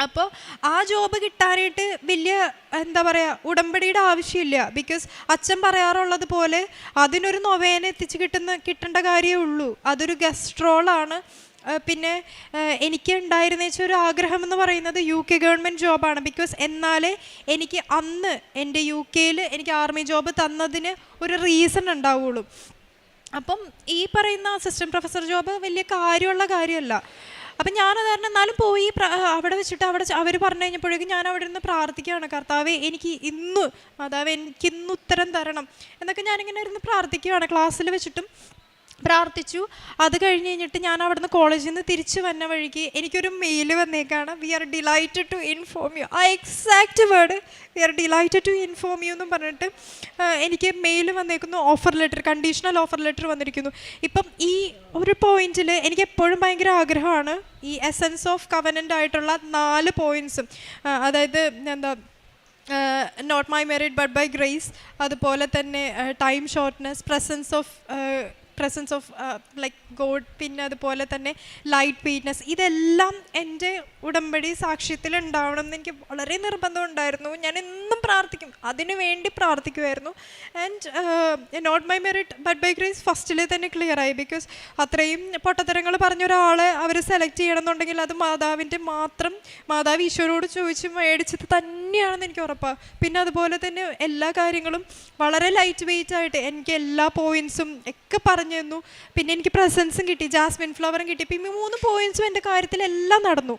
അപ്പോൾ ആ ജോബ് കിട്ടാനായിട്ട് വലിയ എന്താ പറയുക ഉടമ്പടിയുടെ ആവശ്യമില്ല. ബിക്കോസ് അച്ഛൻ പറയാറുള്ളത് പോലെ അതിനൊരു നൊവേന എത്തിച്ച് കിട്ടേണ്ട കാര്യമേ ഉള്ളൂ. അതൊരു ഗസ്റ്റ് റോളാണ്. പിന്നെ എനിക്ക് ഉണ്ടായിരുന്ന ഒരു ആഗ്രഹം എന്ന് പറയുന്നത് UK ഗവൺമെൻറ് ജോബാണ്. ബിക്കോസ് എന്നാലേ എനിക്ക് അന്ന് എൻ്റെ UK എനിക്ക് ആർമി ജോബ് തന്നതിന് ഒരു റീസൺ ഉണ്ടാവുള്ളൂ. അപ്പം ഈ പറയുന്ന അസിസ്റ്റൻറ്റ് പ്രൊഫസർ ജോബ് വലിയ കാര്യമുള്ള കാര്യമല്ല. അപ്പം ഞാനത് കാരണം എന്നാലും പോയി അവിടെ വെച്ചിട്ട് അവർ പറഞ്ഞു കഴിഞ്ഞപ്പോഴേക്കും ഞാൻ അവിടെ നിന്ന് പ്രാർത്ഥിക്കുകയാണ്, കർത്താവേ എനിക്ക് എനിക്കിന്ന് ഉത്തരം തരണം എന്നൊക്കെ ഞാനിങ്ങനെ ഇരുന്ന് പ്രാർത്ഥിക്കുകയാണ്. ക്ലാസ്സിൽ വെച്ചിട്ടും പ്രാർത്ഥിച്ചു. അത് കഴിഞ്ഞ് കഴിഞ്ഞിട്ട് ഞാൻ അവിടുന്ന് കോളേജിൽ നിന്ന് തിരിച്ചു വന്ന വഴിക്ക് എനിക്കൊരു മെയിൽ വന്നേക്കാണ്, we are delighted to inform you. ആ exact word we are delighted to inform you എന്നും പറഞ്ഞിട്ട് എനിക്ക് മെയിൽ വന്നേക്കുന്നു. Offer letter, conditional offer letter വന്നിരിക്കുന്നു. ഇപ്പം ഈ ഒരു പോയിന്റിൽ എനിക്ക് എപ്പോഴും ഭയങ്കര ആഗ്രഹമാണ് ഈ എസൻസ് ഓഫ് കവനൻ്റ് ആയിട്ടുള്ള 4 പോയിന്റ്സും, അതായത് എന്താ not my merit but by grace, അതുപോലെ തന്നെ time shortness, presence of like God, പിന്നെ അതുപോലെ തന്നെ ലൈറ്റ് വെയ്റ്റ്നെസ്, ഇതെല്ലാം എൻ്റെ ഉടമ്പടി സാക്ഷ്യത്തിൽ ഉണ്ടാവണം എന്ന് എനിക്ക് വളരെ നിർബന്ധം ഉണ്ടായിരുന്നു. ഞാൻ എന്നും പ്രാർത്ഥിക്കും, അതിനു വേണ്ടി പ്രാർത്ഥിക്കുമായിരുന്നു. And not my merit but by grace ഫസ്റ്റിൽ തന്നെ ക്ലിയർ ആയി. ബിക്കോസ് അത്രയും പൊട്ടത്തരങ്ങൾ പറഞ്ഞ ഒരാളെ അവർ സെലക്ട് ചെയ്യണമെന്നുണ്ടെങ്കിൽ അത് മാതാവ് ഈശോയോട് ചോദിച്ച് മേടിച്ചത് തന്നെയാണെന്ന് എനിക്ക് ഉറപ്പാണ്. പിന്നെ അതുപോലെ തന്നെ എല്ലാ കാര്യങ്ങളും വളരെ ലൈറ്റ് വെയ്റ്റ് ആയിട്ട് എനിക്ക് എല്ലാ പോയിൻറ്സും ഒക്കെ പറഞ്ഞു തന്നു. പിന്നെ എനിക്ക് പ്രസൻസും കിട്ടി, ജാസ്മിൻ ഫ്ലവറും കിട്ടി. ഇപ്പം ഈ 3 പോയിൻറ്സും എൻ്റെ കാര്യത്തിലെല്ലാം നടന്നു.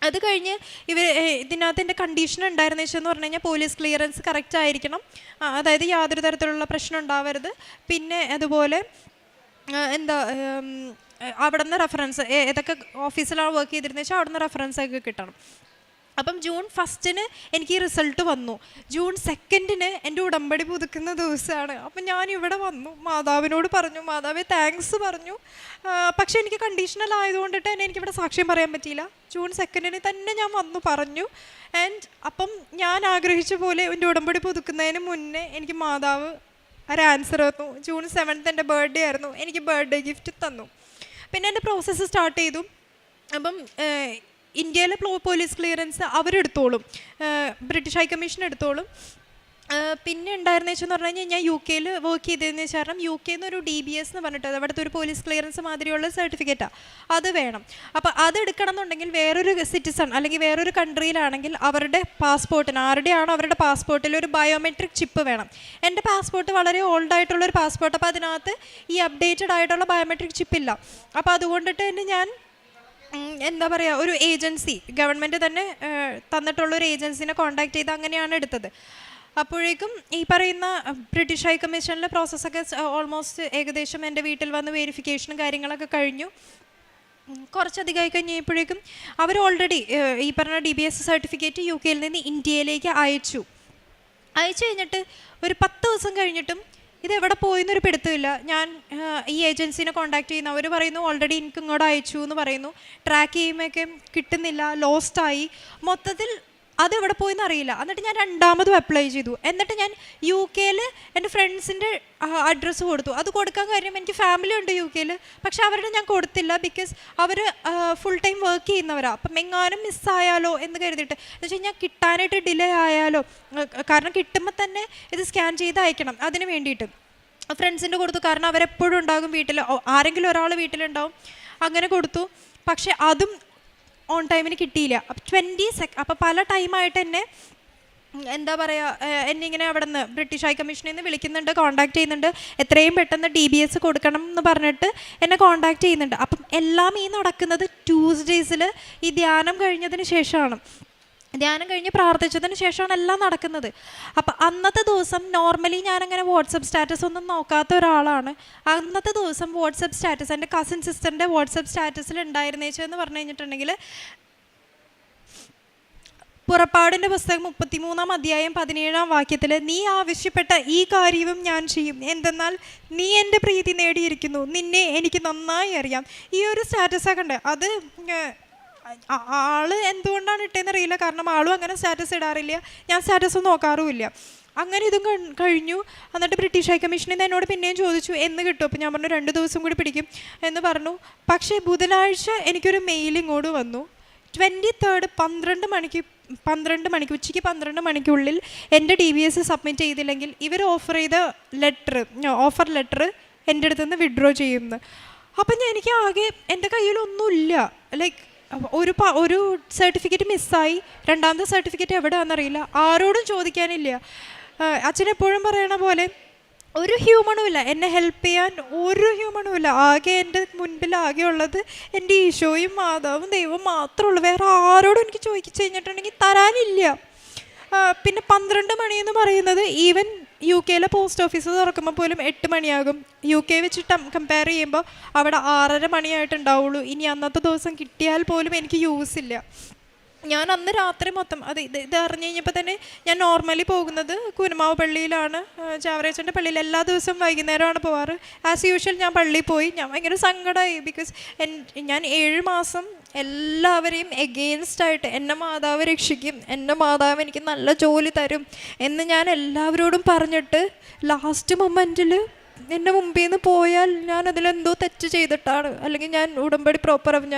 അത് കഴിഞ്ഞ് ഇതിനകത്ത് എൻ്റെ കണ്ടീഷൻ ഉണ്ടായിരുന്ന വെച്ചെന്ന് പറഞ്ഞു കഴിഞ്ഞാൽ പോലീസ് ക്ലിയറൻസ് കറക്റ്റ് ആയിരിക്കണം, അതായത് യാതൊരു തരത്തിലുള്ള പ്രശ്നം ഉണ്ടാവരുത്. പിന്നെ അതുപോലെ അവിടെ നിന്ന് റെഫറൻസ്, ഏതൊക്കെ ഓഫീസിലാണ് വർക്ക് ചെയ്തിരുന്നത് വെച്ചാൽ അവിടെ നിന്ന് റെഫറൻസൊക്കെ കിട്ടണം. അപ്പം ജൂൺ 1 എനിക്ക് ഈ റിസൾട്ട് വന്നു. ജൂൺ 2 എൻ്റെ ഉടമ്പടി പുതുക്കുന്ന ദിവസമാണ്. അപ്പം ഞാൻ ഇവിടെ വന്നു, മാതാവിനോട് പറഞ്ഞു, മാതാവേ താങ്ക്സ് പറഞ്ഞു. പക്ഷേ എനിക്ക് കണ്ടീഷണൽ ആയതുകൊണ്ടിട്ട് തന്നെ എനിക്കിവിടെ സാക്ഷ്യം പറയാൻ പറ്റിയില്ല. ജൂൺ 2 തന്നെ ഞാൻ വന്നു പറഞ്ഞു. ആൻഡ് അപ്പം ഞാൻ ആഗ്രഹിച്ച പോലെ എൻ്റെ ഉടമ്പടി പുതുക്കുന്നതിന് മുന്നേ എനിക്ക് മാതാവ് ഒരു ആൻസർ തന്നു. ജൂൺ 7 എൻ്റെ ബർത്ത്ഡേ ആയിരുന്നു, എനിക്ക് ബർത്ത്ഡേ ഗിഫ്റ്റ് തന്നു. പിന്നെ എൻ്റെ പ്രോസസ്സ് സ്റ്റാർട്ട് ചെയ്തു. അപ്പം ഇന്ത്യയിലെ പോലീസ് ക്ലിയറൻസ് അവരെടുത്തോളും, ബ്രിട്ടീഷ് ഹൈക്കമ്മീഷൻ എടുത്തോളും. പിന്നെ ഉണ്ടായിരുന്ന വെച്ചെന്ന് പറഞ്ഞു കഴിഞ്ഞാൽ ഞാൻ UK വർക്ക് ചെയ്തതെന്ന് വെച്ചാൽ കാരണം UK എന്നൊരു DBS എന്ന് പറഞ്ഞിട്ട് അവിടുത്തെ ഒരു പോലീസ് ക്ലിയറൻസ് മാതിരിയുള്ള സർട്ടിഫിക്കറ്റാണ്, അത് വേണം. അപ്പോൾ അത് എടുക്കണം എന്നുണ്ടെങ്കിൽ വേറൊരു സിറ്റിസൺ അല്ലെങ്കിൽ വേറൊരു കൺട്രിയിലാണെങ്കിൽ അവരുടെ പാസ്പോർട്ടിന്, ആരുടെയാണോ അവരുടെ പാസ്പോർട്ടിൽ ഒരു ബയോമെട്രിക് ചിപ്പ് വേണം. എൻ്റെ പാസ്പോർട്ട് വളരെ ഓൾഡ് ആയിട്ടുള്ളൊരു പാസ്പോർട്ട്, അപ്പോൾ അതിനകത്ത് ഈ അപ്ഡേറ്റഡ് ആയിട്ടുള്ള ബയോമെട്രിക് ചിപ്പില്ല. അപ്പോൾ അതുകൊണ്ടിട്ട് തന്നെ ഞാൻ എന്താ പറയുക, ഒരു ഏജൻസി, ഗവൺമെൻറ് തന്നെ തന്നിട്ടുള്ളൊരു ഏജൻസിനെ കോൺടാക്ട് ചെയ്ത് അങ്ങനെയാണ് എടുത്തത്. അപ്പോഴേക്കും ഈ പറയുന്ന ബ്രിട്ടീഷ് ഹൈ കമ്മീഷനിലെ പ്രോസസ്സൊക്കെ ഓൾമോസ്റ്റ് ഏകദേശം എൻ്റെ വീട്ടിൽ വന്ന് വെരിഫിക്കേഷനും കാര്യങ്ങളൊക്കെ കഴിഞ്ഞു. കുറച്ചധികമായി കഴിഞ്ഞപ്പോഴേക്കും അവർ ഓൾറെഡി ഈ പറഞ്ഞ DBS സർട്ടിഫിക്കറ്റ് UK നിന്ന് ഇന്ത്യയിലേക്ക് അയച്ചു കഴിഞ്ഞിട്ട് ഒരു 10 ദിവസം കഴിഞ്ഞിട്ടും ഇതെവിടെ പോയെന്നൊരു പിടുത്തമില്ല. ഞാൻ ഈ ഏജൻസിനെ കോൺടാക്ട് ചെയ്യുന്നു, അവർ പറയുന്നു ഓൾറെഡി എനിക്ക് ഇങ്ങോട്ട് അയച്ചു എന്ന് പറയുന്നു. ട്രാക്ക് ചെയ്യുമ്പോഴൊക്കെ കിട്ടുന്നില്ല, ലോസ്റ്റായി. മൊത്തത്തിൽ അതെവിടെ പോയെന്ന് അറിയില്ല. എന്നിട്ട് ഞാൻ 2ാമതും അപ്ലൈ ചെയ്തു. എന്നിട്ട് ഞാൻ UK എൻ്റെ ഫ്രണ്ട്സിൻ്റെ അഡ്രസ്സ് കൊടുത്തു. അത് കൊടുക്കാൻ കാര്യം എനിക്ക് ഫാമിലി ഉണ്ട് UK, പക്ഷെ അവരുടെ ഞാൻ കൊടുത്തില്ല. ബിക്കോസ് അവർ ഫുൾ ടൈം വർക്ക് ചെയ്യുന്നവരാണ്. അപ്പം എങ്ങാനും മിസ്സായാലോ എന്ന് കരുതിയിട്ട്, എന്ന് വെച്ച് കഴിഞ്ഞാൽ കിട്ടാനായിട്ട് ഡിലേ ആയാലോ, കാരണം കിട്ടുമ്പോൾ തന്നെ ഇത് സ്കാൻ ചെയ്ത് അയക്കണം. അതിന് വേണ്ടിയിട്ട് ഫ്രണ്ട്സിൻ്റെ കൊടുത്തു, കാരണം അവരെപ്പോഴും ഉണ്ടാകും വീട്ടിൽ, ആരെങ്കിലും ഒരാൾ വീട്ടിലുണ്ടാവും. അങ്ങനെ കൊടുത്തു. പക്ഷെ അതും ഓൺ ടൈമിന് കിട്ടിയില്ല. അപ്പം 20 സെക്കൻഡ്, അപ്പോൾ പല ടൈമായിട്ട് എന്നെ എന്താ പറയുക, എന്നെ ഇങ്ങനെ അവിടെ നിന്ന് ബ്രിട്ടീഷ് ഹൈ കമ്മീഷനിൽ നിന്ന് വിളിക്കുന്നുണ്ട്, കോൺടാക്ട് ചെയ്യുന്നുണ്ട്, എത്രയും പെട്ടെന്ന് DBS കൊടുക്കണം എന്ന് പറഞ്ഞിട്ട് എന്നെ കോൺടാക്ട് ചെയ്യുന്നുണ്ട്. അപ്പം എല്ലാം ഈ നടക്കുന്നത് ട്യൂസ്ഡേയ്സിൽ ഈ ധ്യാനം കഴിഞ്ഞതിന് ശേഷമാണ്. ധ്യാനം കഴിഞ്ഞ് പ്രാർത്ഥിച്ചതിന് ശേഷമാണ് എല്ലാം നടക്കുന്നത്. അപ്പം അന്നത്തെ ദിവസം നോർമലി ഞാനങ്ങനെ വാട്സപ്പ് സ്റ്റാറ്റസ് ഒന്നും നോക്കാത്ത ഒരാളാണ്. അന്നത്തെ ദിവസം വാട്സപ്പ് സ്റ്റാറ്റസ് എൻ്റെ കസിൻ സിസ്റ്ററിൻ്റെ വാട്സപ്പ് സ്റ്റാറ്റസിൽ ഉണ്ടായിരുന്നേച്ചെന്ന് പറഞ്ഞു കഴിഞ്ഞിട്ടുണ്ടെങ്കിൽ പുറപ്പാടിൻ്റെ പുസ്തകം 33-ാം അധ്യായം 17-ാം വാക്യത്തിൽ, നീ ആവശ്യപ്പെട്ട ഈ കാര്യവും ഞാൻ ചെയ്യും, എന്തെന്നാൽ നീ എൻ്റെ പ്രീതി നേടിയിരിക്കുന്നു, നിന്നെ എനിക്ക് നന്നായി അറിയാം. ഈ ഒരു സ്റ്റാറ്റസൊക്കെ ഉണ്ട്. അത് ആള് എന്തുകൊണ്ടാണ് ഇട്ടേന്നറിയില്ല, കാരണം ആളും അങ്ങനെ സ്റ്റാറ്റസ് ഇടാറില്ല, ഞാൻ സ്റ്റാറ്റസ് നോക്കാറുമില്ല. അങ്ങനെ ഇതും കഴിഞ്ഞു. എന്നിട്ട് ബ്രിട്ടീഷ് ഹൈ കമ്മീഷനിൽ നിന്ന് എന്നോട് പിന്നെയും ചോദിച്ചു എന്ന് കിട്ടും. അപ്പോൾ ഞാൻ പറഞ്ഞു 2 ദിവസം കൂടി പിടിക്കും എന്ന് പറഞ്ഞു. പക്ഷേ ബുധനാഴ്ച എനിക്കൊരു മെയിൽ ഇങ്ങോട്ട് വന്നു. 23rd 12 മണിക്ക് ഉച്ചയ്ക്ക് 12 മണിക്കുള്ളിൽ എൻ്റെ DBS സബ്മിറ്റ് ചെയ്തില്ലെങ്കിൽ ഇവർ ഓഫർ ലെറ്റർ എൻ്റെ അടുത്ത് നിന്ന് വിഡ്രോ ചെയ്യുമെന്ന്. അപ്പം എനിക്ക് ആകെ എൻ്റെ കയ്യിലൊന്നുമില്ല. ലൈക്ക് ഒരു സർട്ടിഫിക്കറ്റ് മിസ്സായി, രണ്ടാമത്തെ സർട്ടിഫിക്കറ്റ് എവിടെയാണെന്നറിയില്ല, ആരോടും ചോദിക്കാനില്ല. അച്ഛനെപ്പോഴും പറയണ പോലെ ഒരു ഹ്യൂമണും ഇല്ല എന്നെ ഹെൽപ്പ് ചെയ്യാൻ, ഒരു ഹ്യൂമണും ഇല്ല. ആകെ എൻ്റെ മുൻപിൽ ആകെ ഉള്ളത് എൻ്റെ ഈശോയും മാതാവും ദൈവവും മാത്രമേ ഉള്ളൂ. വേറെ ആരോടും എനിക്ക് ചോദിച്ചു കഴിഞ്ഞിട്ടുണ്ടെങ്കിൽ തരാനില്ല. പിന്നെ 12 മണിയെന്ന് പറയുന്നത് ഈവൻ UK പോസ്റ്റ് ഓഫീസ് തുറക്കുമ്പോൾ പോലും 8 മണിയാകും. UK വെച്ച് കമ്പയർ ചെയ്യുമ്പോൾ അവിടെ 6:30 മണിയായിട്ടുണ്ടാവുള്ളൂ. ഇനി അന്നത്തെ ദിവസം കിട്ടിയാൽ പോലും എനിക്ക് യൂസ് ഇല്ല. ഞാൻ അന്ന് രാത്രി മൊത്തം ഇത് അറിഞ്ഞു കഴിഞ്ഞപ്പോൾ തന്നെ ഞാൻ നോർമലി പോകുന്നത് കുരുമാവ് പള്ളിയിലാണ്, ചാവറേച്ചൻ്റെ പള്ളിയിൽ. എല്ലാ ദിവസവും വൈകുന്നേരമാണ് പോവാറ്. ആസ് യൂഷ്വൽ ഞാൻ പള്ളിയിൽ പോയി. ഞാൻ ഭയങ്കര സങ്കടമായി. ബിക്കോസ് ഞാൻ 7 മാസം എല്ലാവരെയും എഗെയിൻസ്റ്റ് ആയിട്ട് എന്നെ മാതാവ് രക്ഷിക്കും, എൻ്റെ മാതാവ് എനിക്ക് നല്ല ജോലി തരും എന്ന് ഞാൻ എല്ലാവരോടും പറഞ്ഞിട്ട് ലാസ്റ്റ് മൊമെൻറ്റിൽ എൻ്റെ മുമ്പിൽ നിന്ന് പോയാൽ ഞാൻ അതിലെന്തോ തെറ്റ് ചെയ്തിട്ടാണ്, അല്ലെങ്കിൽ ഞാൻ ഉടമ്പടി പ്രോപ്പറാവും,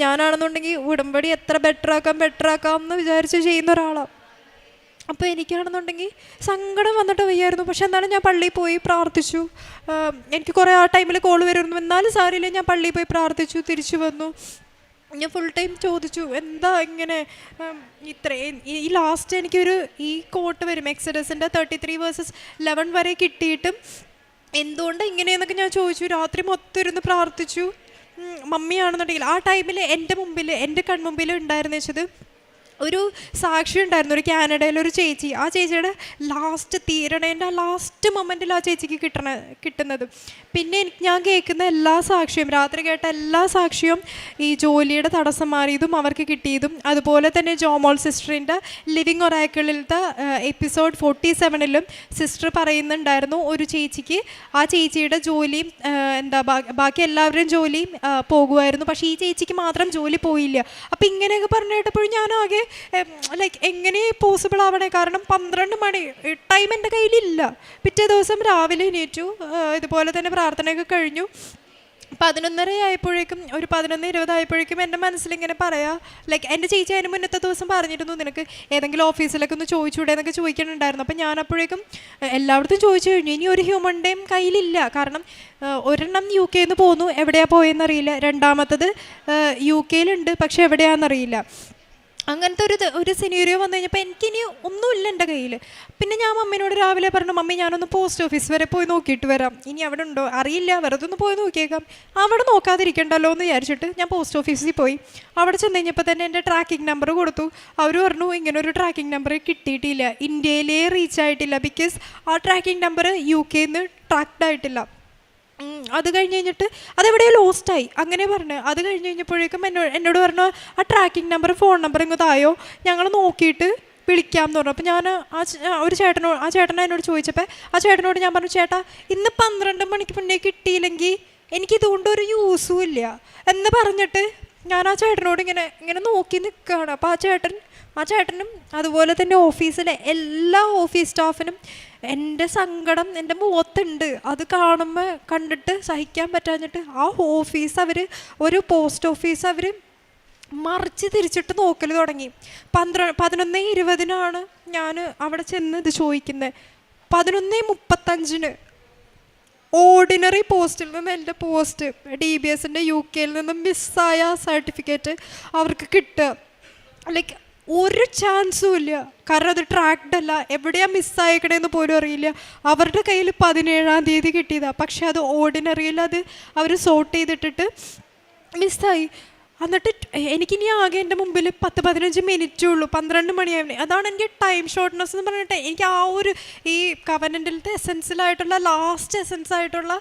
ഞാനാണെന്നുണ്ടെങ്കിൽ ഉടമ്പടി എത്ര ബെറ്ററാക്കാം എന്ന് വിചാരിച്ച് ചെയ്യുന്ന ഒരാളാണ്. അപ്പോൾ എനിക്കാണെന്നുണ്ടെങ്കിൽ സങ്കടം വന്നിട്ട് വയ്യായിരുന്നു. പക്ഷെ എന്നാലും ഞാൻ പള്ളിയിൽ പോയി പ്രാർത്ഥിച്ചു. എനിക്ക് കുറേ ആ ടൈമിൽ കോൾ വരുമായിരുന്നു, എന്നാലും സാരിയില്ല, ഞാൻ പള്ളിയിൽ പോയി പ്രാർത്ഥിച്ചു, തിരിച്ചു വന്നു. ഞാൻ ഫുൾ ടൈം ചോദിച്ചു എന്താ ഇങ്ങനെ ഇത്രയും. ഈ ലാസ്റ്റ് എനിക്കൊരു ഈ കോട്ട് വരും എക്സഡസിൻ്റെ 33:11 വരെ കിട്ടിയിട്ടും എന്തുകൊണ്ടാണ് ഇങ്ങനെയെന്നൊക്കെ ഞാൻ ചോദിച്ചു. രാത്രി മൊത്തം ഇരുന്ന് പ്രാർത്ഥിച്ചു. മമ്മിയാണെന്നുണ്ടെങ്കിൽ ആ ടൈമിൽ എൻ്റെ കൺമുമ്പിൽ ഉണ്ടായിരുന്നു വെച്ചത് ഒരു സാക്ഷി ഉണ്ടായിരുന്നു, ഒരു കാനഡയിലൊരു ചേച്ചി. ആ ചേച്ചിയുടെ ലാസ്റ്റ് തീരണേൻ്റെ ആ ലാസ്റ്റ് മൊമെൻറ്റിൽ ആ ചേച്ചിക്ക് കിട്ടുന്നത്. പിന്നെ ഞാൻ കേൾക്കുന്ന എല്ലാ സാക്ഷിയും, രാത്രി കേട്ട എല്ലാ സാക്ഷിയും ഈ ജോലിയുടെ തടസ്സം മാറിയതും അവർക്ക് കിട്ടിയതും, അതുപോലെ തന്നെ ജോമോൾ സിസ്റ്ററിൻ്റെ ലിവിങ് ഒറാക്കിളിലത്തെ എപ്പിസോഡ് 47-ലും സിസ്റ്റർ പറയുന്നുണ്ടായിരുന്നു ഒരു ചേച്ചിക്ക് ആ ചേച്ചിയുടെ ജോലിയും ബാക്കി എല്ലാവരുടെയും ജോലിയും പോകുമായിരുന്നു, പക്ഷേ ഈ ചേച്ചിക്ക് മാത്രം ജോലി പോയില്ല. അപ്പോൾ ഇങ്ങനെയൊക്കെ പറഞ്ഞു കേട്ടപ്പോഴും ഞാനാകെ ലൈക്ക് എങ്ങനെ പോസിബിൾ ആവണേ? കാരണം 12 മണി ടൈം എൻ്റെ കയ്യിലില്ല. പിറ്റേ ദിവസം രാവിലെ എണീറ്റു, ഇതുപോലെ തന്നെ പ്രാർത്ഥനയൊക്കെ കഴിഞ്ഞു. 11:30 ആയപ്പോഴേക്കും, ഒരു 11:20 ആയപ്പോഴേക്കും എൻ്റെ മനസ്സിലിങ്ങനെ പറയാം, ലൈക്ക് എൻ്റെ ചേച്ചി അതിന് മുന്നത്തെ ദിവസം പറഞ്ഞിരുന്നു നിനക്ക് ഏതെങ്കിലും ഓഫീസിലൊക്കെ ഒന്ന് ചോദിച്ചൂടെ എന്നൊക്കെ ചോദിക്കുന്നുണ്ടായിരുന്നു. അപ്പം ഞാനപ്പോഴേക്കും എല്ലായിടത്തും ചോദിച്ചു കഴിഞ്ഞു. ഇനി ഒരു ഹ്യൂമൻ്റെയും കയ്യിലില്ല. കാരണം ഒരെണ്ണം UK പോന്നു, എവിടെയാണ് പോയെന്നറിയില്ല. രണ്ടാമത്തത് UK പക്ഷെ എവിടെയാണെന്നറിയില്ല. അങ്ങനത്തെ ഒരു സിനീറിയോ വന്നു കഴിഞ്ഞപ്പോൾ എനിക്കിനി ഒന്നുമില്ല എൻ്റെ കയ്യിൽ. പിന്നെ ഞാൻ മമ്മീനോട് രാവിലെ പറഞ്ഞു, മമ്മി ഞാനൊന്ന് പോസ്റ്റ് ഓഫീസ് വരെ പോയി നോക്കിയിട്ട് വരാം, ഇനി അവിടെ ഉണ്ടോ അറിയില്ല, വെറുതെ ഒന്ന് പോയി നോക്കിയേക്കാം, അവിടെ നോക്കാതിരിക്കണ്ടല്ലോ എന്ന് വിചാരിച്ചിട്ട് ഞാൻ പോസ്റ്റ് ഓഫീസിൽ പോയി. അവിടെ ചെന്ന് കഴിഞ്ഞപ്പോൾ തന്നെ എൻ്റെ ട്രാക്കിംഗ് നമ്പർ കൊടുത്തു. അവർ പറഞ്ഞു ഇങ്ങനൊരു ട്രാക്കിംഗ് നമ്പർ കിട്ടിയിട്ടില്ല, ഇന്ത്യയിലേ റീച്ച് ആയിട്ടില്ല, ബിക്കോസ് ആ ട്രാക്കിംഗ് നമ്പർ UK ട്രാക്ഡ് ആയിട്ടില്ല. അത് കഴിഞ്ഞ് കഴിഞ്ഞിട്ട് അതെവിടെയോ ലോസ്റ്റായി അങ്ങനെ പറഞ്ഞു. അത് കഴിഞ്ഞ് കഴിഞ്ഞപ്പോഴേക്കും എന്നോട് പറഞ്ഞു ആ ട്രാക്കിംഗ് നമ്പർ ഫോൺ നമ്പർ ഇങ്ങ് തായോ, ഞങ്ങൾ നോക്കിയിട്ട് വിളിക്കാം എന്ന് പറഞ്ഞു. അപ്പോൾ ഞാൻ ആ ചേട്ടനെ എന്നോട് ചോദിച്ചപ്പോൾ ആ ചേട്ടനോട് ഞാൻ പറഞ്ഞു, ചേട്ടാ ഇന്ന് 12 മണിക്ക് മുന്നേ കിട്ടിയില്ലെങ്കിൽ എനിക്കിതുകൊണ്ട് ഒരു യൂസും ഇല്ല എന്ന് പറഞ്ഞിട്ട് ഞാൻ ആ ചേട്ടനോട് ഇങ്ങനെ നോക്കി നിൽക്കുകയാണ്. അപ്പോൾ ആ ചേട്ടനും അതുപോലെ തന്നെ ഓഫീസിലെ എല്ലാ ഓഫീസ് സ്റ്റാഫിനും എൻ്റെ സങ്കടം എൻ്റെ മുഖത്തുണ്ട്. അത് കണ്ടിട്ട് സഹിക്കാൻ പറ്റാഞ്ഞിട്ട് ആ ഓഫീസ് ഒരു പോസ്റ്റ് ഓഫീസ് മറിച്ച് തിരിച്ചിട്ട് നോക്കൽ തുടങ്ങി. 11:20 ഞാൻ അവിടെ ചെന്ന് ഇത് ചോദിക്കുന്നത്. 11:35 ഓർഡിനറി പോസ്റ്റിൽ നിന്ന് എൻ്റെ പോസ്റ്റ് DBS UK മിസ്സായ സർട്ടിഫിക്കറ്റ് അവർക്ക് കിട്ടുക. ലൈക്ക് ഒരു ചാൻസും ഇല്ല, കാരണം അത് ട്രാക്ഡ് അല്ല, എവിടെയാണ് മിസ്സായേക്കണേന്ന് പോലും അറിയില്ല. അവരുടെ കയ്യിൽ 17-ാം തീയതി കിട്ടിയതാണ്, പക്ഷെ അത് ഓർഡിനറിയിൽ അവർ സോർട്ട് ചെയ്തിട്ടിട്ട് മിസ്സായി. എന്നിട്ട് എനിക്കിനി ആകെ എൻ്റെ മുമ്പിൽ 10-15 മിനിറ്റേ ഉള്ളൂ, 12 മണിയായി. അതാണ് എനിക്ക് ടൈം ഷോർട്ട്നെസ് എന്ന് പറഞ്ഞിട്ട് എനിക്ക് ആ ഒരു ഈ കവനൻ്റിലത്തെ എസെൻസിലായിട്ടുള്ള ലാസ്റ്റ് എസെൻസ് ആയിട്ടുള്ള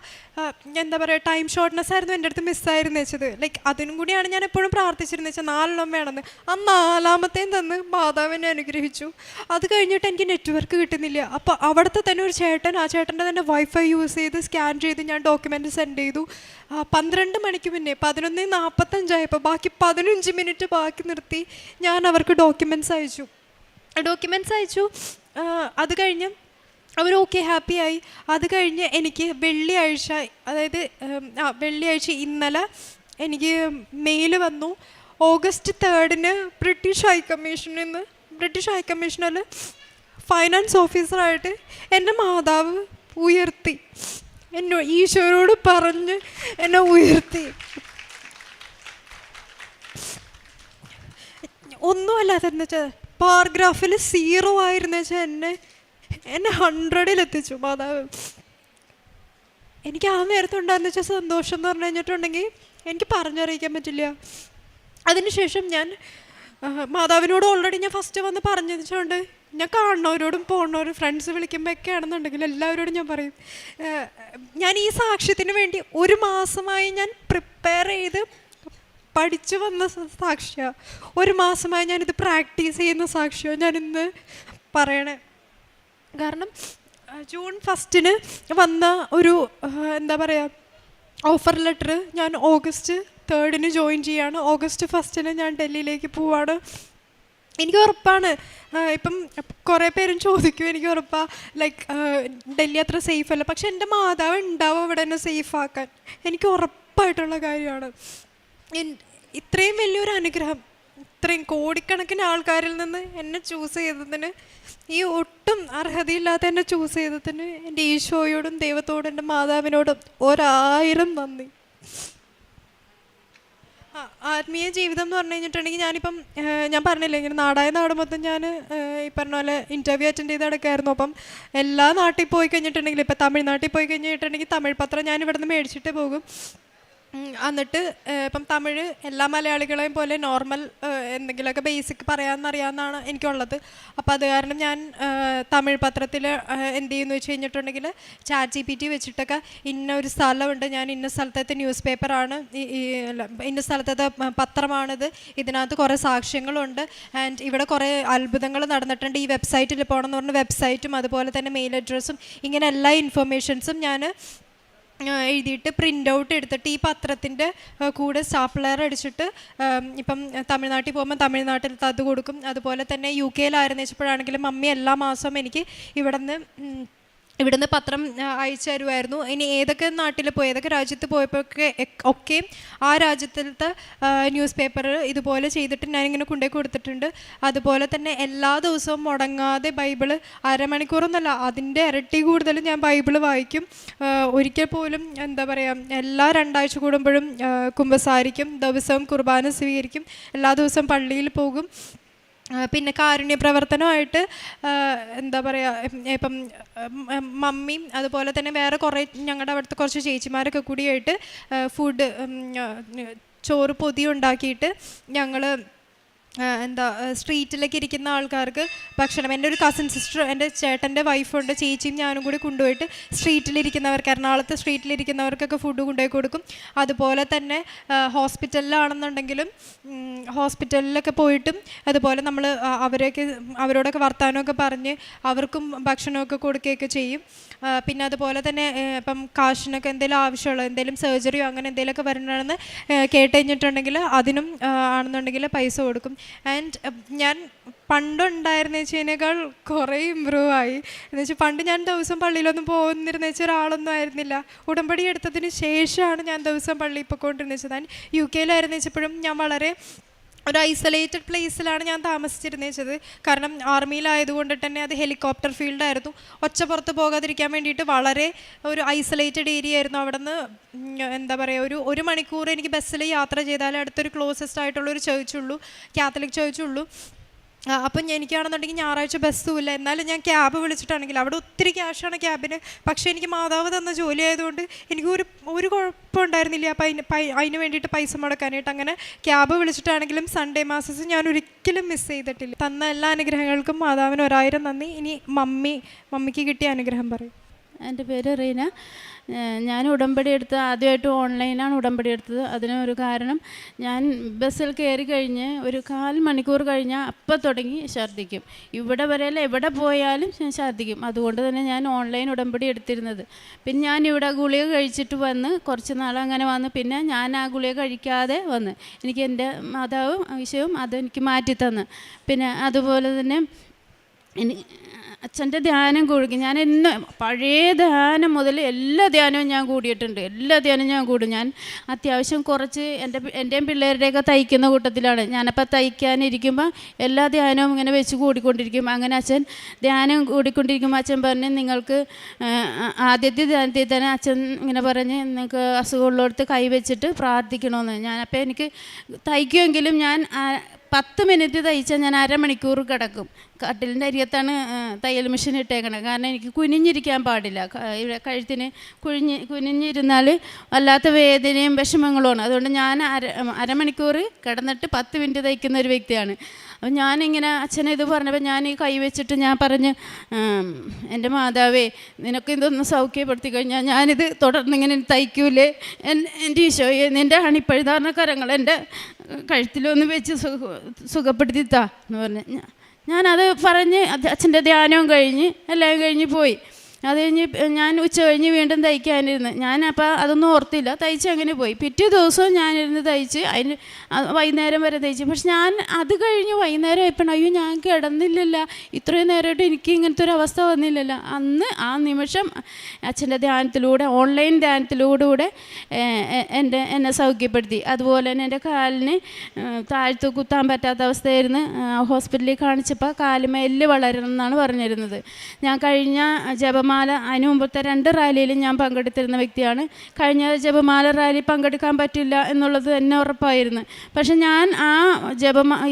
എന്താ പറയുക ടൈം ഷോർട്ട്നെസ് ആയിരുന്നു എൻ്റെ അടുത്ത് മിസ്സായിരുന്നു വെച്ചത്. ലൈക്ക് അതിനും കൂടിയാണ് ഞാൻ എപ്പോഴും പ്രാർത്ഥിച്ചിരുന്നത് വെച്ചാൽ 4 വേണമെന്ന്. ആ 4-ാമത്തേം തന്ന് മാതാവിനെ അനുഗ്രഹിച്ചു. അത് കഴിഞ്ഞിട്ട് എനിക്ക് നെറ്റ്വർക്ക് കിട്ടുന്നില്ല. അപ്പോൾ അവിടുത്തെ തന്നെ ഒരു ചേട്ടൻ, ആ ചേട്ടൻ്റെ തന്നെ വൈഫൈ യൂസ് ചെയ്ത് സ്കാൻ ചെയ്ത് ഞാൻ ഡോക്യുമെൻ്റ് സെൻഡ് ചെയ്തു. 12 മണിക്ക് മുന്നേ 11:45 ആയപ്പോൾ ബാക്കി 15 മിനിറ്റ് ബാക്കി നിർത്തി ഞാൻ അവർക്ക് ഡോക്യുമെൻറ്റ്സ് അയച്ചു. അത് കഴിഞ്ഞ് അവർ ഓക്കെ ഹാപ്പിയായി. അത് കഴിഞ്ഞ് എനിക്ക് വെള്ളിയാഴ്ച, അതായത് വെള്ളിയാഴ്ച ഇന്നലെ എനിക്ക് മെയിൽ വന്നു. August 3 ബ്രിട്ടീഷ് ഹൈക്കമ്മീഷനിൽ ഫൈനാൻസ് ഓഫീസറായിട്ട് എൻ്റെ മാതാവ് ഉയർത്തി. ഈശോയോട് പറഞ്ഞ് എന്നെ ഉയർത്തി. ഒന്നുമല്ലാതെന്ന് വെച്ചാൽ പാരഗ്രാഫിൽ 0 ആയിരുന്നു വെച്ചാൽ എന്നെ 100-ലെത്തിച്ചു മാതാവ്. എനിക്ക് ആ നേരത്തുണ്ടാകുന്ന വെച്ചാൽ സന്തോഷം എന്ന് പറഞ്ഞു കഴിഞ്ഞിട്ടുണ്ടെങ്കിൽ എനിക്ക് പറഞ്ഞറിയിക്കാൻ പറ്റില്ല. അതിനുശേഷം ഞാൻ മാതാവിനോട് ഓൾറെഡി ഞാൻ ഫസ്റ്റ് വന്ന് പറഞ്ഞു വെച്ചുകൊണ്ട് ഞാൻ കാണുന്നവരോടും പോകുന്നവരും ഫ്രണ്ട്സ് വിളിക്കുമ്പോൾ ഒക്കെ ആണെന്നുണ്ടെങ്കിൽ എല്ലാവരോടും ഞാൻ പറയും, ഞാൻ ഈ സാക്ഷ്യത്തിന് വേണ്ടി 1 മാസമായി ഞാൻ പ്രിപ്പയർ ചെയ്ത് പഠിച്ചു വന്ന സാക്ഷിയാണ്. 1 മാസമായി ഞാനിത് പ്രാക്ടീസ് ചെയ്യുന്ന സാക്ഷിയാണ് ഞാനിന്ന് പറയണേ. കാരണം ജൂൺ 1 വന്ന ഒരു എന്താ പറയുക ഓഫർ ലെറ്റർ ഞാൻ ഓഗസ്റ്റ് 3 ജോയിൻ ചെയ്യാണ്. ഓഗസ്റ്റ് 1 ഞാൻ ഡൽഹിയിലേക്ക് പോവാണ്. എനിക്ക് ഉറപ്പാണ്, ഇപ്പം കുറേ പേരും ചോദിക്കും, എനിക്ക് ഉറപ്പാണ് ലൈക്ക് ഡൽഹി അത്ര സേഫ് അല്ല, പക്ഷെ എൻ്റെ മാതാവ് ഉണ്ടാവും അവിടെ എന്നെ സേഫാക്കാൻ. എനിക്ക് ഉറപ്പായിട്ടുള്ള കാര്യമാണ്. ഇത്രയും വലിയൊരു അനുഗ്രഹം, ഇത്രയും കോടിക്കണക്കിന് ആൾക്കാരിൽ നിന്ന് എന്നെ ചൂസ് ചെയ്തതിന്, ഈ ഒട്ടും അർഹതയില്ലാത്ത എന്നെ ചൂസ് ചെയ്തതിന് എൻ്റെ ഈശോയോടും ദൈവത്തോടും എൻ്റെ മാതാവിനോടും 1000 നന്ദി. ആത്മീയ ജീവിതം എന്ന് പറഞ്ഞു കഴിഞ്ഞിട്ടുണ്ടെങ്കിൽ ഞാനിപ്പം ഞാൻ പറഞ്ഞില്ലേ ഇങ്ങനെ നാടായ നാട് മൊത്തം ഞാൻ ഈ പറഞ്ഞ പോലെ ഇൻ്റർവ്യൂ അറ്റൻഡ് ചെയ്ത് നടക്കായിരുന്നു. അപ്പം എല്ലാ നാട്ടിൽ പോയി കഴിഞ്ഞിട്ടുണ്ടെങ്കിൽ ഇപ്പം തമിഴ്നാട്ടിൽ പോയി കഴിഞ്ഞിട്ടുണ്ടെങ്കിൽ തമിഴ് പത്രം ഞാൻ ഇവിടെ നിന്ന് മേടിച്ചിട്ട് പോകും. എന്നിട്ട് ഇപ്പം തമിഴ് എല്ലാ മലയാളികളെയും പോലെ നോർമൽ എന്തെങ്കിലുമൊക്കെ ബേസിക് പറയാമെന്നറിയാമെന്നാണ് എനിക്കുള്ളത്. അപ്പോൾ അത് കാരണം ഞാൻ തമിഴ് പത്രത്തിൽ എന്ത് ചെയ്യുമെന്ന് വെച്ച് കഴിഞ്ഞിട്ടുണ്ടെങ്കിൽ ChatGPT വെച്ചിട്ടൊക്കെ ഇന്ന ഒരു സ്ഥലമുണ്ട്, ഞാൻ ഇന്ന സ്ഥലത്തെ ന്യൂസ് പേപ്പറാണ്, ഇന്ന സ്ഥലത്തെ പത്രമാണിത്, ഇതിനകത്ത് കുറേ സാക്ഷ്യങ്ങളുണ്ട്, ആൻഡ് ഇവിടെ കുറേ അത്ഭുതങ്ങൾ നടന്നിട്ടുണ്ട്, ഈ വെബ്സൈറ്റിൽ പോകണം എന്ന് പറഞ്ഞ വെബ്സൈറ്റും അതുപോലെ തന്നെ മെയിൽ അഡ്രസ്സും ഇങ്ങനെ എല്ലാ ഇൻഫർമേഷൻസും ഞാൻ എഴുതിയിട്ട് പ്രിൻ്റ് ഔട്ട് എടുത്തിട്ട് ഈ പത്രത്തിൻ്റെ കൂടെ സ്റ്റാപ്ലർ അടിച്ചിട്ട് ഇപ്പം തമിഴ്നാട്ടിൽ പോകുമ്പോൾ തമിഴ്നാട്ടിലത്തെ അത് കൊടുക്കും. അതുപോലെ തന്നെ UK വെച്ചപ്പോഴാണെങ്കിലും മമ്മി എല്ലാ മാസവും എനിക്ക് ഇവിടുന്ന് പത്രം അയച്ചു തരുമായിരുന്നു. ഇനി ഏതൊക്കെ നാട്ടിൽ പോയി ഏതൊക്കെ രാജ്യത്ത് പോയപ്പോഴൊക്കെ ആ രാജ്യത്തിലത്തെ ന്യൂസ് പേപ്പർ ഇതുപോലെ ചെയ്തിട്ട് ഞാനിങ്ങനെ കൊണ്ടുപോയി കൊടുത്തിട്ടുണ്ട്. അതുപോലെ തന്നെ എല്ലാ ദിവസവും മുടങ്ങാതെ ബൈബിള് അരമണിക്കൂറൊന്നുമല്ല അതിൻ്റെ ഇരട്ടി കൂടുതൽ ഞാൻ ബൈബിള് വായിക്കും. ഒരിക്കൽ പോലും എന്താ പറയുക എല്ലാ 2 ആഴ്ച കൂടുമ്പോഴും കുമ്പസാരിക്കും, ദിവസവും കുർബാന സ്വീകരിക്കും, എല്ലാ ദിവസവും പള്ളിയിൽ പോകും. പിന്നെ കാരുണ്യ പ്രവർത്തനമായിട്ട് എന്താ പറയുക ഇപ്പം മമ്മിയും അതുപോലെ തന്നെ വേറെ കുറേ ഞങ്ങളുടെ അവിടുത്തെ കുറച്ച് ചേച്ചിമാരൊക്കെ കൂടിയായിട്ട് ഫുഡ് ചോറ് പൊതി ഉണ്ടാക്കിയിട്ട് ഞങ്ങൾ എന്താ സ്ട്രീറ്റിലേക്ക് ഇരിക്കുന്ന ആൾക്കാർക്ക് ഭക്ഷണം, എൻ്റെ ഒരു കസിൻ സിസ്റ്റർ എൻ്റെ ചേട്ടൻ്റെ വൈഫുണ്ട്, ചേച്ചിയും ഞാനും കൂടി കൊണ്ടുപോയിട്ട് സ്ട്രീറ്റിലിരിക്കുന്നവർക്ക് എറണാകുളത്ത് സ്ട്രീറ്റിലിരിക്കുന്നവർക്കൊക്കെ ഫുഡ് കൊണ്ടുപോയി കൊടുക്കും. അതുപോലെ തന്നെ ഹോസ്പിറ്റലിലാണെന്നുണ്ടെങ്കിലും ഹോസ്പിറ്റലിലൊക്കെ പോയിട്ടും അതുപോലെ നമ്മൾ അവരോടൊക്കെ വർത്തമാനമൊക്കെ പറഞ്ഞ് അവർക്കും ഭക്ഷണമൊക്കെ കൊടുക്കുകയൊക്കെ ചെയ്യും. പിന്നെ അതുപോലെ തന്നെ ഇപ്പം കാശിനൊക്കെ എന്തെങ്കിലും ആവശ്യമുള്ള എന്തെങ്കിലും സർജറിയോ അങ്ങനെ എന്തെങ്കിലുമൊക്കെ വരണമെന്ന് കേട്ട് കഴിഞ്ഞിട്ടുണ്ടെങ്കിൽ അതിനും ആണെന്നുണ്ടെങ്കിൽ പൈസ കൊടുക്കും. ആൻഡ് ഞാൻ പണ്ടുണ്ടായിരുന്ന വെച്ചതിനേക്കാൾ കുറേ ഇമ്പ്രൂവ് ആയി. എന്ന് വെച്ചാൽ പണ്ട് ഞാൻ ദിവസം പള്ളിയിലൊന്നും പോകുന്നിരുന്ന വെച്ചാൽ ഒരാളൊന്നും ആയിരുന്നില്ല. ഉടമ്പടി എടുത്തതിന് ശേഷമാണ് ഞാൻ ദിവസം പള്ളിയിൽ പോയിക്കൊണ്ടിരുന്നത് വെച്ചത്. ഞാൻ UK വെച്ചപ്പോഴും ഞാൻ വളരെ ഒരു ഐസൊലേറ്റഡ് പ്ലേസിലാണ് ഞാൻ താമസിച്ചിരുന്നത് വെച്ചത്. കാരണം ആർമിയിലായതുകൊണ്ട് തന്നെ അത് ഹെലികോപ്റ്റർ ഫീൽഡായിരുന്നു. ഒച്ച പുറത്ത് പോകാതിരിക്കാൻ വേണ്ടിയിട്ട് വളരെ ഒരു ഐസൊലേറ്റഡ് ഏരിയ ആയിരുന്നു. അവിടെ നിന്ന് എന്താ പറയുക ഒരു മണിക്കൂർ എനിക്ക് ബസ്സിൽ യാത്ര ചെയ്താൽ അടുത്തൊരു ക്ലോസസ്റ്റ് ആയിട്ടുള്ളൊരു ചേർച്ചുള്ളൂ, കാത്തലിക് ചേർച്ചുള്ളൂ. അപ്പം എനിക്കാണെന്നുണ്ടെങ്കിൽ ഞായറാഴ്ച ബസ്സും ഇല്ല, എന്നാലും ഞാൻ ക്യാബ് വിളിച്ചിട്ടാണെങ്കിൽ അവിടെ ഒത്തിരി ക്യാഷാണ് ക്യാബിന്. പക്ഷേ എനിക്ക് മാതാവ് തന്ന ജോലി ആയതുകൊണ്ട് എനിക്ക് ഒരു കുഴപ്പമുണ്ടായിരുന്നില്ല അപ്പം അതിന് വേണ്ടിയിട്ട് പൈസ മുടക്കാനായിട്ട്. അങ്ങനെ ക്യാബ് വിളിച്ചിട്ടാണെങ്കിലും സൺഡേ മാസസ് ഞാൻ ഒരിക്കലും മിസ് ചെയ്തിട്ടില്ല. തന്ന എല്ലാ അനുഗ്രഹങ്ങൾക്കും മാതാവിന് 1000 നന്ദി. ഇനി മമ്മിക്ക് കിട്ടിയ അനുഗ്രഹം പറയും. എൻ്റെ പേര് റീന. ഞാൻ ഉടമ്പടി എടുത്ത് ആദ്യമായിട്ട് ഓൺലൈനാണ് ഉടമ്പടി എടുത്തത്. അതിനൊരു കാരണം ഞാൻ ബസ്സിൽ കയറി കഴിഞ്ഞ് ഒരു 1/4 മണിക്കൂർ കഴിഞ്ഞാൽ അപ്പം തുടങ്ങി ഛർദ്ദിക്കും. ഇവിടെ വരെയല്ല എവിടെ പോയാലും ഞാൻ ഛർദ്ദിക്കും. അതുകൊണ്ട് തന്നെ ഞാൻ ഓൺലൈൻ ഉടമ്പടി എടുത്തിരുന്നത്. പിന്നെ ഞാൻ ഇവിടെ ഗുളിക കഴിച്ചിട്ട് വന്ന് കുറച്ച് നാൾ അങ്ങനെ വന്ന് പിന്നെ ഞാൻ ആ ഗുളിക കഴിക്കാതെ വന്ന് എനിക്ക് എൻ്റെ മാതാവും ഈശോയും അതെനിക്ക് മാറ്റിത്തന്ന്. പിന്നെ അതുപോലെ തന്നെ അച്ഛൻ്റെ ധ്യാനം കൂടി ഞാൻ ഇന്ന് പഴയ ധ്യാനം മുതൽ എല്ലാ ധ്യാനവും ഞാൻ കൂടിയിട്ടുണ്ട്. എല്ലാ ധ്യാനവും ഞാൻ കൂടും. ഞാൻ അത്യാവശ്യം കുറച്ച് എൻ്റെയും പിള്ളേരുടെയൊക്കെ തയ്ക്കുന്ന കൂട്ടത്തിലാണ്. ഞാനപ്പോൾ തയ്ക്കാനിരിക്കുമ്പോൾ എല്ലാ ധ്യാനവും ഇങ്ങനെ വെച്ച് കൂടിക്കൊണ്ടിരിക്കും. അങ്ങനെ അച്ഛൻ ധ്യാനം കൂടിക്കൊണ്ടിരിക്കുമ്പോൾ അച്ഛൻ പറഞ്ഞ് നിങ്ങൾക്ക് ആദ്യത്തെ ധ്യാനത്തിൽ തന്നെ അച്ഛൻ ഇങ്ങനെ പറഞ്ഞ് നിങ്ങൾക്ക് അസുഖമുള്ളടത്ത് കൈവച്ചിട്ട് പ്രാർത്ഥിക്കണമെന്ന്. ഞാനപ്പോൾ എനിക്ക് തയ്ക്കുമെങ്കിലും ഞാൻ 10 മിനിറ്റ് തയ്ച്ചാൽ ഞാൻ അരമണിക്കൂർ കിടക്കും. കട്ടിലിൻ്റെ അരിയത്താണ് തയ്യൽ മെഷീൻ ഇട്ടേക്കണത്. കാരണം എനിക്ക് കുനിഞ്ഞിരിക്കാൻ പാടില്ല. ഇവിടെ കഴുത്തിന് കുനിഞ്ഞിരുന്നാൽ വല്ലാത്ത വേദനയും വിഷമങ്ങളുമാണ്. അതുകൊണ്ട് ഞാൻ അരമണിക്കൂർ കിടന്നിട്ട് 10 മിനിറ്റ് തയ്ക്കുന്ന ഒരു വ്യക്തിയാണ്. അപ്പം ഞാനിങ്ങനെ അച്ഛനെ ഇത് പറഞ്ഞപ്പോൾ ഞാൻ ഈ കൈ വെച്ചിട്ട് ഞാൻ പറഞ്ഞ്, എൻ്റെ മാതാവേ നിനക്ക് ഇതൊന്ന് സൗഖ്യപ്പെടുത്തി കഴിഞ്ഞാൽ ഞാനിത് തുടർന്നിങ്ങനെ തയ്ക്കൂലേ എൻ്റെ ഈശോയെ, നിൻ്റെ അണിപ്പഴുതാർന്ന കരങ്ങൾ എൻ്റെ കഴുത്തിലൊന്ന് വെച്ച് സുഖപ്പെടുത്തിത്താ എന്ന് പറഞ്ഞ് ഞാനത് പറഞ്ഞ് അച്ഛൻ്റെ ധ്യാനവും കഴിഞ്ഞ് എല്ലാം കഴിഞ്ഞ് പോയി. അത് കഴിഞ്ഞ് ഞാൻ ഉച്ച കഴിഞ്ഞ് വീണ്ടും തയ്ക്കാനിരുന്ന്. ഞാനപ്പോൾ അതൊന്നും ഓർത്തില്ല, തയ്ച്ച് അങ്ങനെ പോയി. പിറ്റേ ദിവസവും ഞാനിരുന്ന് തയ്ച്ച് അതിന് വൈകുന്നേരം വരെ തയ്ച്ച്. പക്ഷെ ഞാൻ അത് കഴിഞ്ഞ് വൈകുന്നേരം ആയപ്പോൾ അയ്യോ ഞാൻ കിടന്നില്ലല്ലോ, ഇത്രയും നേരമായിട്ട് എനിക്ക് ഇങ്ങനത്തെ ഒരു അവസ്ഥ വന്നില്ലല്ലോ. അന്ന് ആ നിമിഷം അച്ഛൻ്റെ ധ്യാനത്തിലൂടെ, ഓൺലൈൻ ധ്യാനത്തിലൂടെ എന്നെ സൗഖ്യപ്പെടുത്തി. അതുപോലെ തന്നെ എൻ്റെ കാലിന് താഴ്ത്തു കുത്താൻ പറ്റാത്ത അവസ്ഥയായിരുന്നു. ഹോസ്പിറ്റലിൽ കാണിച്ചപ്പോൾ കാലുമേ എല്ല് വളരണം എന്നാണ് പറഞ്ഞിരുന്നത്. ഞാൻ കഴിഞ്ഞ ജപമാല അതിന് മുമ്പത്തെ 2 റാലിയിലും ഞാൻ പങ്കെടുത്തിരുന്ന വ്യക്തിയാണ്. കഴിഞ്ഞ ജപമാല റാലി പങ്കെടുക്കാൻ പറ്റില്ല എന്നുള്ളത് തന്നെ ഉറപ്പായിരുന്നു. പക്ഷെ ഞാൻ ആ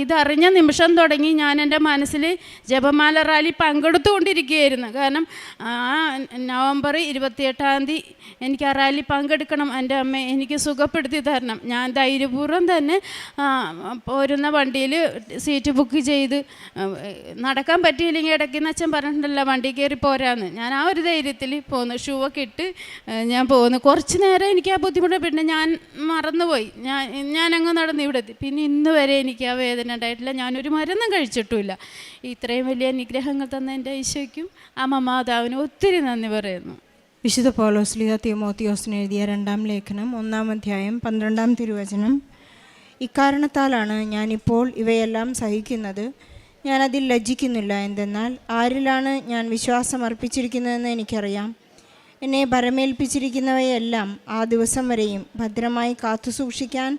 ഇതറിഞ്ഞ നിമിഷം തുടങ്ങി ഞാൻ എൻ്റെ മനസ്സിൽ ജപമാല റാലി പങ്കെടുത്തുകൊണ്ടിരിക്കുകയായിരുന്നു. കാരണം ആ നവംബർ 28 എനിക്ക് ആ റാലി പങ്കെടുക്കണം, എൻ്റെ അമ്മ എനിക്ക് സുഖപ്പെടുത്തി തരണം. ഞാൻ ധൈര്യപൂർവ്വം തന്നെ പോരുന്ന വണ്ടിയിൽ സീറ്റ് ബുക്ക് ചെയ്ത്, നടക്കാൻ പറ്റിയില്ലെങ്കിൽ ഇടയ്ക്ക് അച്ഛൻ പറഞ്ഞിട്ടുണ്ടല്ലോ വണ്ടി കയറി പോരാന്ന്, ഞാൻ ആ ഒരു ധൈര്യത്തിൽ പോന്നു. ഷൂ ഒക്കെ ഇട്ട് ഞാൻ പോകുന്നു. കുറച്ച് നേരം എനിക്ക് ആ ബുദ്ധിമുട്ട്, പിന്നെ ഞാൻ മറന്നുപോയി. ഞാനങ്ങ് നടന്ന് ഇവിടെ എത്തി. പിന്നെ ഇന്ന് വരെ എനിക്ക് ആ വേദന ഉണ്ടായിട്ടില്ല. ഞാനൊരു മരുന്നും കഴിച്ചിട്ടുമില്ല. ഇത്രയും വലിയ അനുഗ്രഹങ്ങൾ തന്ന എൻ്റെ ഈശോയ്ക്കും അമ്മ മാതാവിനും ഒത്തിരി നന്ദി പറയുന്നു. വിശുദ്ധ പൗലോസ്ലീഹ തീമോത്തിയോസിന് എഴുതിയ 2-ാം ലേഖനം 1-ാം അധ്യായം 12-ാം തിരുവചനം. ഇക്കാരണത്താലാണ് ഞാനിപ്പോൾ ഇവയെല്ലാം സഹിക്കുന്നത്, ഞാനതിൽ ലജ്ജിക്കുന്നില്ല. എന്തെന്നാൽ ആരിലാണ് ഞാൻ വിശ്വാസം അർപ്പിച്ചിരിക്കുന്നതെന്ന് എനിക്കറിയാം. എന്നെ ഭരമേൽപ്പിച്ചിരിക്കുന്നവയെല്ലാം ആ ദിവസം വരെയും ഭദ്രമായി കാത്തുസൂക്ഷിക്കാൻ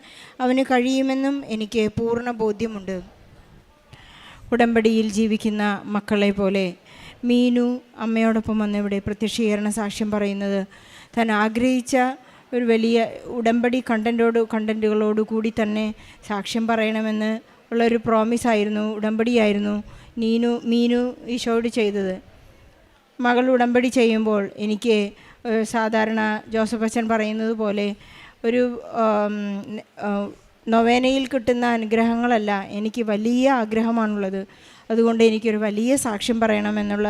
അവന് കഴിയുമെന്നും എനിക്ക് പൂർണ്ണ ബോധ്യമുണ്ട്. ഉടമ്പടിയിൽ ജീവിക്കുന്ന മക്കളെ പോലെ മീനു അമ്മയോടൊപ്പം വന്നിവിടെ പ്രത്യക്ഷീകരണ സാക്ഷ്യം പറയുന്നത് താൻ ആഗ്രഹിച്ച ഒരു വലിയ ഉടമ്പടി കണ്ടൻറ്റുകളോട് കൂടി തന്നെ സാക്ഷ്യം പറയണമെന്ന് ഉള്ളൊരു പ്രോമിസായിരുന്നു, ഉടമ്പടിയായിരുന്നു മീനു ഈശോയോട് ചെയ്തത്. മകൾ ഉടമ്പടി ചെയ്യുമ്പോൾ എനിക്ക് സാധാരണ ജോസഫ് അച്ഛൻ പറയുന്നത് പോലെ ഒരു നൊവേനയിൽ കിട്ടുന്ന അനുഗ്രഹങ്ങളല്ല, എനിക്ക് വലിയ ആഗ്രഹമാണുള്ളത്. അതുകൊണ്ട് എനിക്കൊരു വലിയ സാക്ഷ്യം പറയണമെന്നുള്ള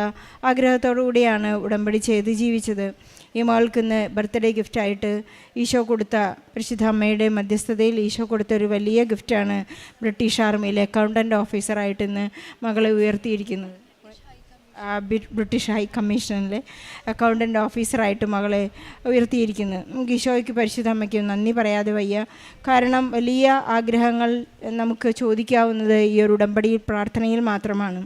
ആഗ്രഹത്തോടു കൂടിയാണ് ഉടമ്പടി ചെയ്ത് ജീവിച്ചത്. ഈ മകൾക്ക് ഇന്ന് ബർത്ത്ഡേ ഗിഫ്റ്റായിട്ട് ഈശോ കൊടുത്ത, പരിശുദ്ധ അമ്മയുടെ മധ്യസ്ഥതയിൽ ഈശോ കൊടുത്ത ഒരു വലിയ ഗിഫ്റ്റാണ് ബ്രിട്ടീഷ് ആർമിയിലെ അക്കൗണ്ടൻ്റ് ഓഫീസറായിട്ട് ഇന്ന് മകളെ ഉയർത്തിയിരിക്കുന്നത്. ബ്രിട്ടീഷ് ഹൈ കമ്മീഷനിലെ അക്കൗണ്ടൻ്റ് ഓഫീസറായിട്ട് മകളെ ഉയർത്തിയിരിക്കുന്നത്. നമുക്ക് ഈശോയ്ക്ക് പരിശുദ്ധ അമ്മയ്ക്ക് നന്ദി പറയാതെ വയ്യ. കാരണം വലിയ ആഗ്രഹങ്ങൾ നമുക്ക് ചോദിക്കാവുന്നത് ഈ ഒരു ഉടമ്പടി പ്രാർത്ഥനയിൽ മാത്രമാണ്.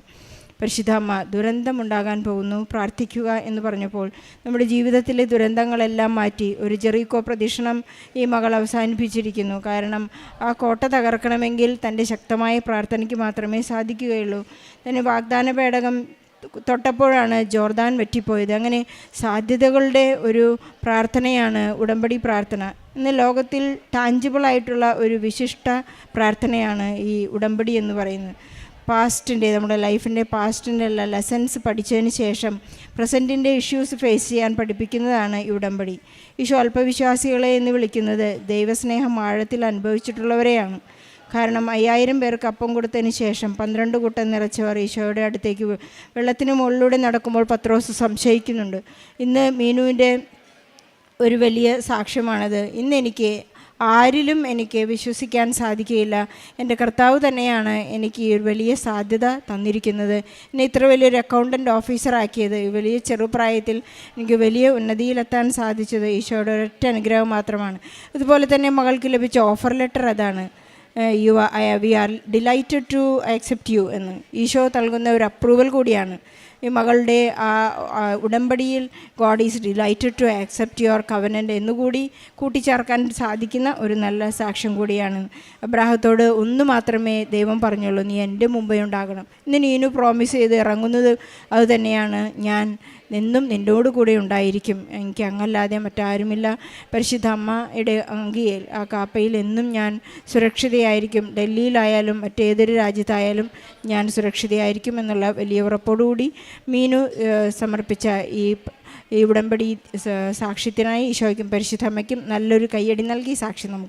പരിശുദ്ധ അമ്മ ദുരന്തമുണ്ടാകാൻ പോകുന്നു, പ്രാർത്ഥിക്കുക എന്ന് പറഞ്ഞപ്പോൾ നമ്മുടെ ജീവിതത്തിലെ ദുരന്തങ്ങളെല്ലാം മാറ്റി ഒരു ജെറിക്കോ പ്രദക്ഷിണം ഈ മകൾ അവസാനിപ്പിച്ചിരിക്കുന്നു. കാരണം ആ കോട്ട തകർക്കണമെങ്കിൽ തൻ്റെ ശക്തമായ പ്രാർത്ഥനയ്ക്ക് മാത്രമേ സാധിക്കുകയുള്ളൂ. തന്നെ വാഗ്ദാന പേടകം തൊട്ടപ്പോഴാണ് ജോർദാൻ വറ്റിപ്പോയത്. അങ്ങനെ സാധ്യതകളുടെ ഒരു പ്രാർത്ഥനയാണ് ഉടമ്പടി പ്രാർത്ഥന. ഇന്ന് ലോകത്തിൽ ടാഞ്ചിബിളായിട്ടുള്ള ഒരു വിശിഷ്ട പ്രാർത്ഥനയാണ് ഈ ഉടമ്പടി എന്ന് പറയുന്നത്. നമ്മുടെ ലൈഫിൻ്റെ പാസ്റ്റിൻ്റെ എല്ലാ ലെസൺസ് പഠിച്ചതിന് ശേഷം പ്രസൻറ്റിൻ്റെ ഇഷ്യൂസ് ഫേസ് ചെയ്യാൻ പഠിപ്പിക്കുന്നതാണ് ഈ ഉടമ്പടി. ഈശോ അല്പവിശ്വാസികളെ എന്ന് വിളിക്കുന്നത് ദൈവസ്നേഹം ആഴത്തിൽ അനുഭവിച്ചിട്ടുള്ളവരെയാണ്. കാരണം 5000 പേർക്ക് അപ്പം കൊടുത്തതിന് ശേഷം 12 കൂട്ടം നിറച്ചവർ ഈശോയുടെ അടുത്തേക്ക് വെള്ളത്തിന് മുകളിലൂടെ നടക്കുമ്പോൾ പത്രോസ് സംശയിക്കുന്നുണ്ട്. ഇന്ന് മീനുവിൻ്റെ ഒരു വലിയ സാക്ഷ്യമാണത്. ഇന്ന് ആരിലും എനിക്ക് വിശ്വസിക്കാൻ സാധിക്കുകയില്ല, എൻ്റെ കർത്താവ് തന്നെയാണ് എനിക്ക് ഈ ഒരു വലിയ സാധ്യത തന്നിരിക്കുന്നത്. എന്നെ ഇത്ര വലിയൊരു അക്കൗണ്ടൻ്റ് ഓഫീസറാക്കിയത്, വലിയ ചെറുപ്രായത്തിൽ എനിക്ക് വലിയ ഉന്നതിയിലെത്താൻ സാധിച്ചത് ഈശോയുടെ ഒരൊറ്റ അനുഗ്രഹം മാത്രമാണ്. അതുപോലെ തന്നെ മകൾക്ക് ലഭിച്ച ഓഫർ ലെറ്റർ അതാണ്. We are delighted to accept you എന്ന് ഈശോ നൽകുന്ന ഒരു അപ്രൂവൽ കൂടിയാണ്. ഈ മകളുടെ ഉടമ്പടിയിൽ God is delighted to accept your covenant എന്നുകൂടി കൂട്ടിച്ചേർക്കാൻ സാധിക്കുന്ന ഒരു നല്ല സാക്ഷ്യം കൂടിയാണ്. അബ്രാഹത്തോട് ഒന്ന് മാത്രമേ ദൈവം പറഞ്ഞുള്ളൂ, നീ എൻ്റെ മുമ്പേ ഉണ്ടാകണം. ഇന്ന് നീനു പ്രോമിസ് ചെയ്ത് ഇറങ്ങുന്നത് അതുതന്നെയാണ്, ഞാൻ എന്നും നിന്നോട് കൂടെ ഉണ്ടായിരിക്കും, എനിക്ക് അങ്ങല്ലാതെ മറ്റാരുമില്ല. പരിശുദ്ധ അമ്മയുടെ അങ്കിയിൽ ആ കാപ്പയിൽ എന്നും ഞാൻ സുരക്ഷിതയായിരിക്കും, ഡൽഹിയിലായാലും മറ്റേതൊരു രാജ്യത്തായാലും ഞാൻ സുരക്ഷിതയായിരിക്കും എന്നുള്ള വലിയ ഉറപ്പോടുകൂടി മീനു സമർപ്പിച്ച ഈ ഉടമ്പടി സാക്ഷ്യത്തിനായി ഈശോയ്ക്കും പരിശുദ്ധ അമ്മയ്ക്കും നല്ലൊരു കയ്യടി നൽകി സാക്ഷി നമുക്ക്